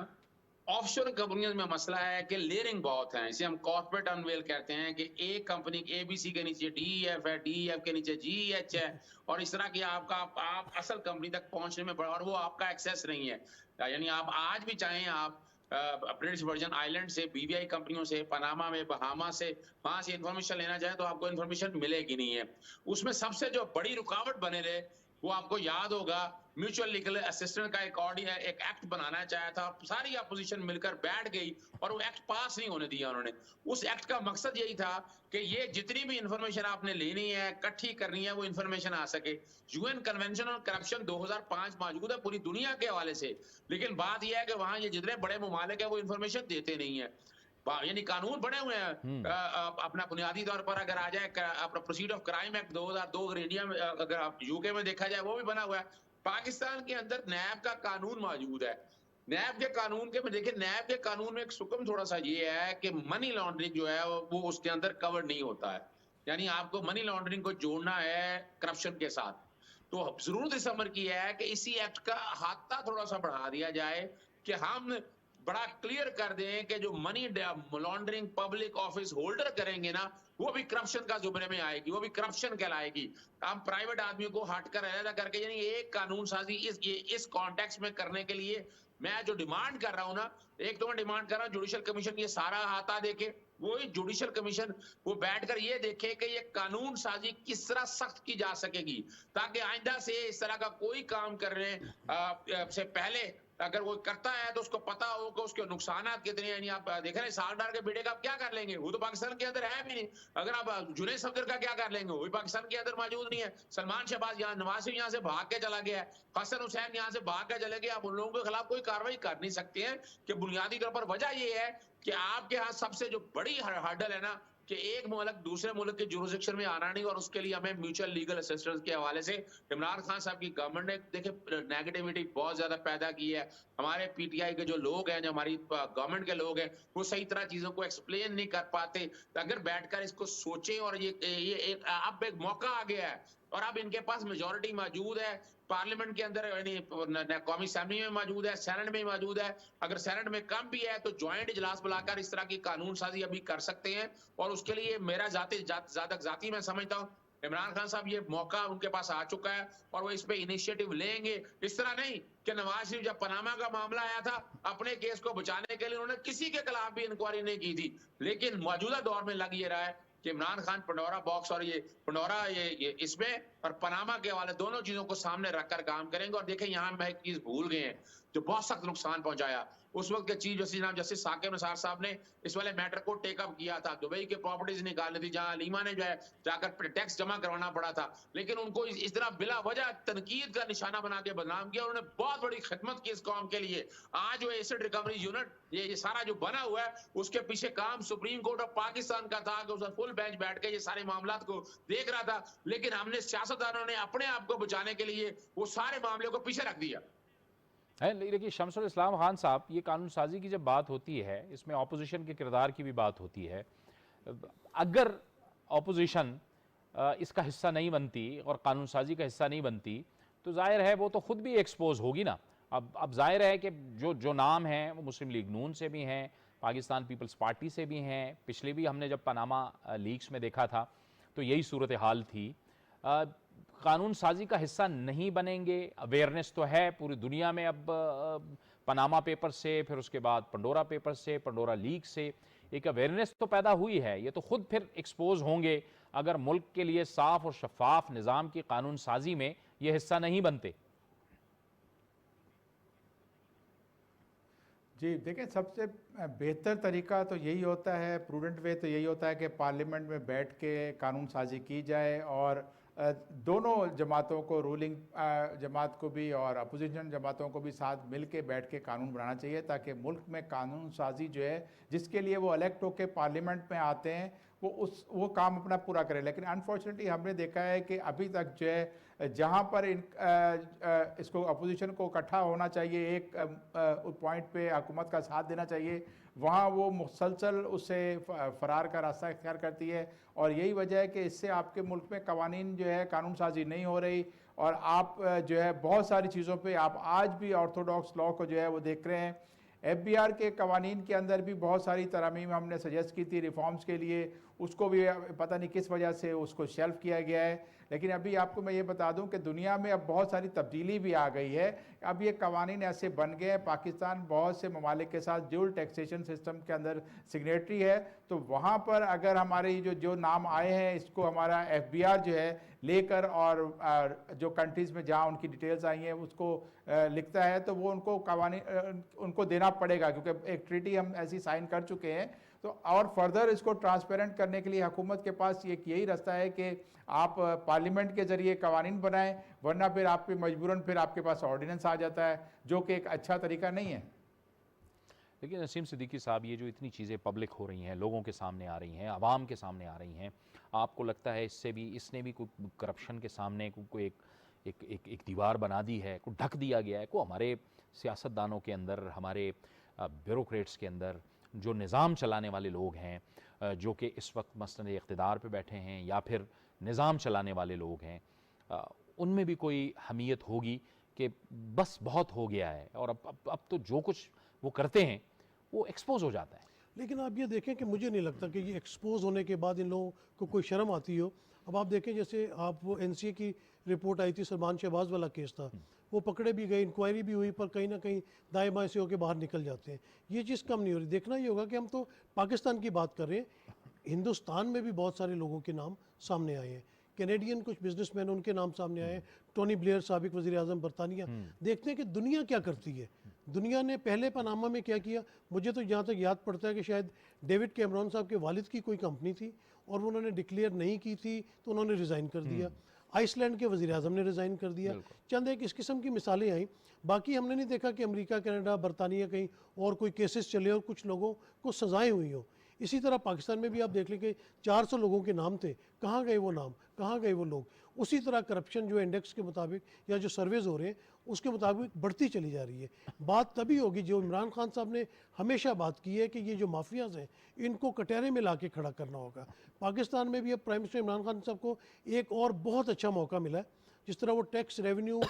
ऑफशोर कंपनियों में, मसला है कि लेयरिंग बहुत है। इसे हम कॉर्पोरेट अनवेल कहते हैं कि एक कंपनी ABC के नीचे DEF है, DEF के नीचे GEH है, और इस तरह की आप असल कंपनी तक पहुंचने में बड़ा, और वो आपका एक्सेस नहीं है। यानी आप आज भी चाहें, आप ब्रिटिश वर्जन आइलैंड से, BVI कंपनियों से, पनामा में, बहामा से, वहां से इंफॉर्मेशन लेना चाहे तो आपको इंफॉर्मेशन मिलेगी नहीं है। उसमें सबसे जो बड़ी रुकावट बने रहे, वो आपको याद होगा, म्यूचुअल लीगल असिस्टेंट का एक एक्ट बनाना चाहा था, सारी अपोजिशन मिलकर बैठ गई और वो एक्ट पास नहीं होने दिया उन्होंने। उस एक्ट का मकसद यही था कि ये जितनी भी इंफॉर्मेशन आपने लेनी है, इकट्ठी करनी है, वो इंफॉर्मेशन आ सके। UN कन्वेंशन ऑन करप्शन 2005 मौजूद है पूरी दुनिया के हवाले से, लेकिन बात यह है कि वहां ये जितने बड़े ममालिक है वो इंफॉर्मेशन देते नहीं है। यानी कानून बने हुए हैं, अपना बुनियादी तौर पर अगर आ जाए अपना proceed of crime act 2002 India में, अगर आप UK में देखा जाए वो भी बना हुआ है। पाकिस्तान के अंदर नैब का कानून मौजूद है। नैब के कानून के में देखिए, नैब के कानून में एक सुकम थोड़ा सा ये है कि मनी लॉन्ड्रिंग जो है वो उसके अंदर कवर नहीं होता है। यानी आपको मनी लॉन्ड्रिंग को जोड़ना है करप्शन के साथ, तो जरूरत इस अमर की है कि इसी एक्ट का हाथा थोड़ा सा बढ़ा दिया जाए कि हम बड़ा क्लियर कर दें कि जो money laundering public office holder करेंगे ना, वो भी करप्शन का जुमरे में आएगी, वो भी करप्शन कहलाएगी। हम प्राइवेट आदमियों को हटकर अलग करके, यानी एक कानून साजी इस कॉन्टेक्स्ट में करने के लिए मैं जो डिमांड कर रहा हूं ना, एक तो मैं डिमांड कर रहा हूं जुडिशियल कमीशन ये सारा हाथा देखे, वही जुडिशियल कमीशन वो बैठकर ये देखे कि ये कानून साजी किस तरह सख्त की जा सकेगी, ताकि आइंदा से इस तरह का कोई काम करने से पहले अगर वो करता है तो उसको पता हो कि उसके नुकसान कितने हैं। आप देख रहे हैं सालडार के बेटे का आप क्या कर लेंगे, वो तो पाकिस्तान के अंदर है भी नहीं। अगर आप जुनैद सफदर का क्या कर लेंगे, वो भी पाकिस्तान के अंदर मौजूद नहीं है। सलमान शहबाज यहाँ, नवाज शरीफ यहाँ से भाग के चला गया है, हसन हुसैन यहाँ से भाग के चले गए। आप उन लोगों के खिलाफ कोई कार्रवाई कर नहीं सकते हैं कि बुनियादी तौर पर वजह ये है कि आपके यहाँ सबसे जो बड़ी हर्डल है ना कि एक मुल्क दूसरे मुल्क के जुरिसडिक्शन में आना नहीं, और उसके लिए हमें म्यूचुअल लीगल असिस्टेंस के हवाले से इमरान खान साहब की गवर्नमेंट ने देखिए नेगेटिविटी बहुत ज्यादा पैदा की है। हमारे PTI के जो लोग हैं, जो हमारी गवर्नमेंट के लोग हैं, वो सही तरह चीजों को एक्सप्लेन नहीं कर पाते। अगर बैठकर इसको सोचें, और ये अब एक मौका आ गया है और अब इनके पास मेजोरिटी मौजूद है पार्लियामेंट के अंदर, यानी कौमी असेंबली में मौजूद है, सेनेट में मौजूद है। अगर सेनेट में कम भी है तो ज्वाइंट इजलास बुलाकर इस तरह की कानून साजी अभी कर सकते हैं। और उसके लिए मेरा जाती मैं समझता हूँ इमरान खान साहब ये मौका उनके पास आ चुका है और वो इस पे इनिशिएटिव लेंगे। इस तरह नहीं कि नवाज शरीफ जब पनामा का मामला आया था, अपने केस को बचाने के लिए उन्होंने किसी के खिलाफ भी इंक्वायरी नहीं की थी। लेकिन मौजूदा दौर में लग ये रहा है कि इमरान खान पंडोरा बॉक्स और ये पंडोरा ये इसमें और पनामा के हवाले दोनों चीजों को सामने रखकर काम करेंगे। और देखें यहाँ हम एक चीज भूल गए हैं जो बहुत सख्त नुकसान पहुंचाया, उस वक्त के चीफ जस्टिस जनाब जस्टिस साकिब निसार साहब ने इस वाले मैटर को टेकअप किया था। दुबई के प्रॉपर्टीज निकालनी थी, जहां लीमा ने जो है जाकर टैक्स जमा करवाना पड़ा था, लेकिन उनको इस तरह बिला वजह तनकीद का निशाना बना के बदनाम किया। उन्होंने बहुत बड़ी खिदमत की इस कौम के लिए। आज वो एसेट रिकवरी यूनिट ये सारा जो बना हुआ है, उसके पीछे काम सुप्रीम कोर्ट ऑफ पाकिस्तान का था कि उसका फुल बेंच बैठ के ये सारे मामला को देख रहा था, लेकिन हमने सियासतदानों ने अपने आप को बचाने के लिए वो सारे मामले को पीछे रख दिया है। देखिए शमसुल इस्लाम खान साहब, ये कानून साजी की जब बात होती है, इसमें ऑपोजिशन के किरदार की भी बात होती है। अगर ऑपोजिशन इसका हिस्सा नहीं बनती और कानून साजी का हिस्सा नहीं बनती तो जाहिर है वो तो खुद भी एक्सपोज होगी ना। अब जाहिर है कि जो नाम हैं वो मुस्लिम लीग नून से भी हैं, पाकिस्तान पीपल्स पार्टी से भी हैं। पिछले भी हमने जब पनामा लीक्स में देखा था तो यही सूरत हाल थी। कानून साजी का हिस्सा नहीं बनेंगे, अवेयरनेस तो है पूरी दुनिया में। अब पनामा पेपर से, फिर उसके बाद पंडोरा पेपर से, पंडोरा लीक से एक अवेयरनेस तो पैदा हुई है। ये तो खुद फिर एक्सपोज होंगे अगर मुल्क के लिए साफ और शफाफ निज़ाम की कानून साजी में ये हिस्सा नहीं बनते। जी देखिए, सबसे बेहतर तरीका तो यही होता है, प्रूडेंट वे तो यही होता है कि पार्लियामेंट में बैठ के कानून साजी की जाए और दोनों जमातों को, रूलिंग जमात को भी और अपोजिशन जमातों को भी साथ मिल के बैठ के कानून बनाना चाहिए, ताकि मुल्क में कानून साजी जो है जिसके लिए वो इलेक्ट होकर पार्लियामेंट में आते हैं वो काम अपना पूरा करें। लेकिन अनफॉर्चुनेटली हमने देखा है कि अभी तक जो है जहाँ पर इसको अपोजिशन को इकट्ठा होना चाहिए, एक पॉइंट पे हुकूमत का साथ देना चाहिए, वहाँ वो मुसलसल उससे फरार का रास्ता इख्तियार करती है। और यही वजह है कि इससे आपके मुल्क में कवानीन जो है कानून साजी नहीं हो रही और आप जो है बहुत सारी चीज़ों पे आप आज भी ऑर्थोडॉक्स लॉ को जो है वो देख रहे हैं। FBR के कवानीन के अंदर भी बहुत सारी तरमीम हमने सजेस्ट की थी रिफॉर्म्स के लिए, उसको भी पता नहीं किस वजह से उसको शेल्फ किया गया है। लेकिन अभी आपको मैं ये बता दूं कि दुनिया में अब बहुत सारी तब्दीली भी आ गई है। अब ये कवानीन ऐसे बन गए हैं, पाकिस्तान बहुत से ममालिक के साथ ड्यूल टैक्सेशन सिस्टम के अंदर सिग्नेटरी है, तो वहाँ पर अगर हमारे जो नाम आए हैं इसको हमारा FBR जो है लेकर और जो कंट्रीज़ में जहाँ उनकी डिटेल्स आई हैं उसको लिखता है, तो वो उनको कवानीन उनको देना पड़ेगा, क्योंकि एक ट्रीटी हम ऐसी साइन कर चुके हैं। तो और फर्दर इसको ट्रांसपेरेंट करने के लिए हुकूमत के पास एक यही रास्ता है कि आप पार्लियामेंट के ज़रिए कवानीन बनाएं, वरना फिर आप पे मजबूरन फिर आपके पास ऑर्डिनेंस आ जाता है, जो कि एक अच्छा तरीका नहीं है। लेकिन नसीम सिद्दीकी साहब, ये जो इतनी चीज़ें पब्लिक हो रही हैं, लोगों के सामने आ रही हैं, आवाम के सामने आ रही हैं, आपको लगता है इसने भी कोई करप्शन के सामने कोई एक दीवार बना दी है, को ढक दिया गया है, को हमारे सियासतदानों के अंदर, हमारे ब्यूरोक्रेट्स के अंदर जो निज़ाम चलाने वाले लोग हैं, जो कि इस वक्त मसलन इक़्तिदार पे बैठे हैं या फिर निज़ाम चलाने वाले लोग हैं, उनमें भी कोई हमीयत होगी कि बस बहुत हो गया है और अब तो जो कुछ वो करते हैं वो एक्सपोज हो जाता है। लेकिन आप ये देखें कि मुझे नहीं लगता कि ये एक्सपोज होने के बाद इन लोगों को कोई शर्म आती हो। अब आप देखें, जैसे आप वो NCA की रिपोर्ट आई थी, सलमान शहबाज वाला केस था, वो पकड़े भी गए, इंक्वायरी भी हुई, पर कहीं ना कहीं दाएं बाएं से होकर बाहर निकल जाते हैं। ये चीज़ कम नहीं हो रही। देखना ये होगा कि हम तो पाकिस्तान की बात कर रहे हैं, हिंदुस्तान में भी बहुत सारे लोगों के नाम सामने आए हैं। कैनेडियन कुछ बिजनेसमैन, उनके नाम सामने आए, टोनी ब्लेयर साबिक वज़ीर आज़म बरतानिया। देखते हैं कि दुनिया क्या करती है। दुनिया ने पहले पनामा में क्या किया, मुझे तो जहाँ तक याद पड़ता है कि शायद डेविड कैमरॉन साहब के वालिद की कोई कंपनी थी और उन्होंने डिक्लेयर नहीं की थी तो उन्होंने रिज़ाइन कर दिया। आइसलैंड के वज़ीर आज़म ने रिज़ाइन कर दिया। चंद एक इस किस्म की मिसालें आई। बाकी हमने नहीं देखा कि अमेरिका, कनाडा, बरतानिया कहीं और कोई केसेस चले और कुछ लोगों को सजाएं हुई हो। इसी तरह पाकिस्तान में भी आप देख लें कि 400 लोगों के नाम थे, कहाँ गए वो नाम, कहाँ गए वो लोग। उसी तरह करप्शन जो इंडेक्स के मुताबिक या जो सर्वेज हो रहे हैं उसके मुताबिक बढ़ती चली जा रही है। बात तभी होगी, जो इमरान खान साहब ने हमेशा बात की है कि ये जो माफियाज हैं इनको कटहरे में ला के खड़ा करना होगा। पाकिस्तान में भी अब प्राइम मिनिस्टर इमरान खान साहब को एक और बहुत अच्छा मौका मिला है। जिस तरह वो टैक्स रेवेन्यू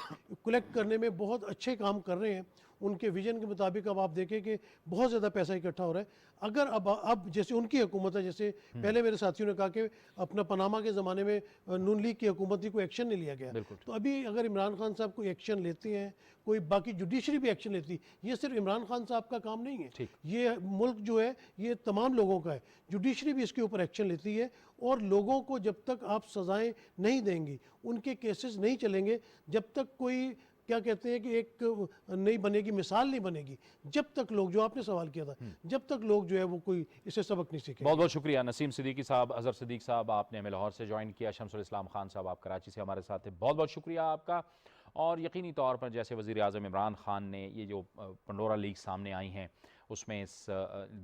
कलेक्ट करने में बहुत अच्छे काम कर रहे हैं, उनके विजन के मुताबिक अब आप देखें कि बहुत ज़्यादा पैसा इकट्ठा हो रहा है। अगर अब जैसे उनकी हुकूमत है, जैसे पहले मेरे साथियों ने कहा कि अपना पनामा के ज़माने में नून लीग की हुकूमत थी, कोई एक्शन नहीं लिया गया, तो अभी अगर इमरान खान साहब कोई एक्शन लेते हैं, कोई बाकी जुडिशरी भी एक्शन लेती, ये सिर्फ इमरान खान साहब का काम नहीं है, ये मुल्क जो है ये तमाम लोगों का है। जुडिशरी भी इसके ऊपर एक्शन लेती है और लोगों को जब तक आप सज़ाएँ नहीं देंगी, उनके केसेस नहीं चलेंगे, जब तक कोई क्या कहते हैं कि एक नहीं बनेगी, मिसाल नहीं बनेगी जब तक लोग, जो आपने सवाल किया था, जब तक लोग जो है वो कोई इससे सबक नहीं सीखेंगे। बहुत बहुत शुक्रिया नसीम सिद्दीकी साहब, अजहर सिद्दीक साहब, आपने हमें लाहौर से ज्वाइन किया। शमसुल इस्लाम खान साहब, आप कराची से हमारे साथ थे, बहुत बहुत शुक्रिया आपका। और यकीनी तौर पर जैसे वज़ीर आज़म इमरान खान ने ये जो पंडोरा लीक सामने आई हैं उसमें इस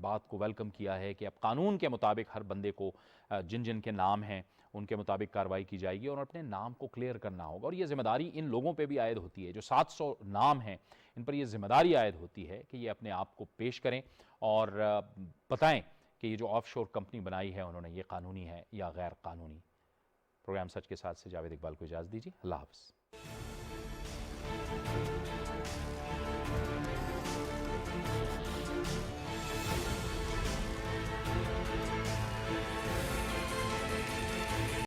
बात को वेलकम किया है कि अब कानून के मुताबिक हर बंदे को जिन जिन के नाम हैं उनके मुताबिक कार्रवाई की जाएगी और अपने नाम को क्लियर करना होगा। और ये ज़िम्मेदारी इन लोगों पे भी आयद होती है, जो 700 नाम हैं इन पर यह ज़िम्मेदारी आयद होती है कि ये अपने आप को पेश करें और बताएं कि ये जो ऑफशोर कंपनी बनाई है उन्होंने, ये कानूनी है या गैर कानूनी। प्रोग्राम सच के साथ से जावेद इकबाल को इजाज़त दीजिए। अल्लाह हाफ़िज़।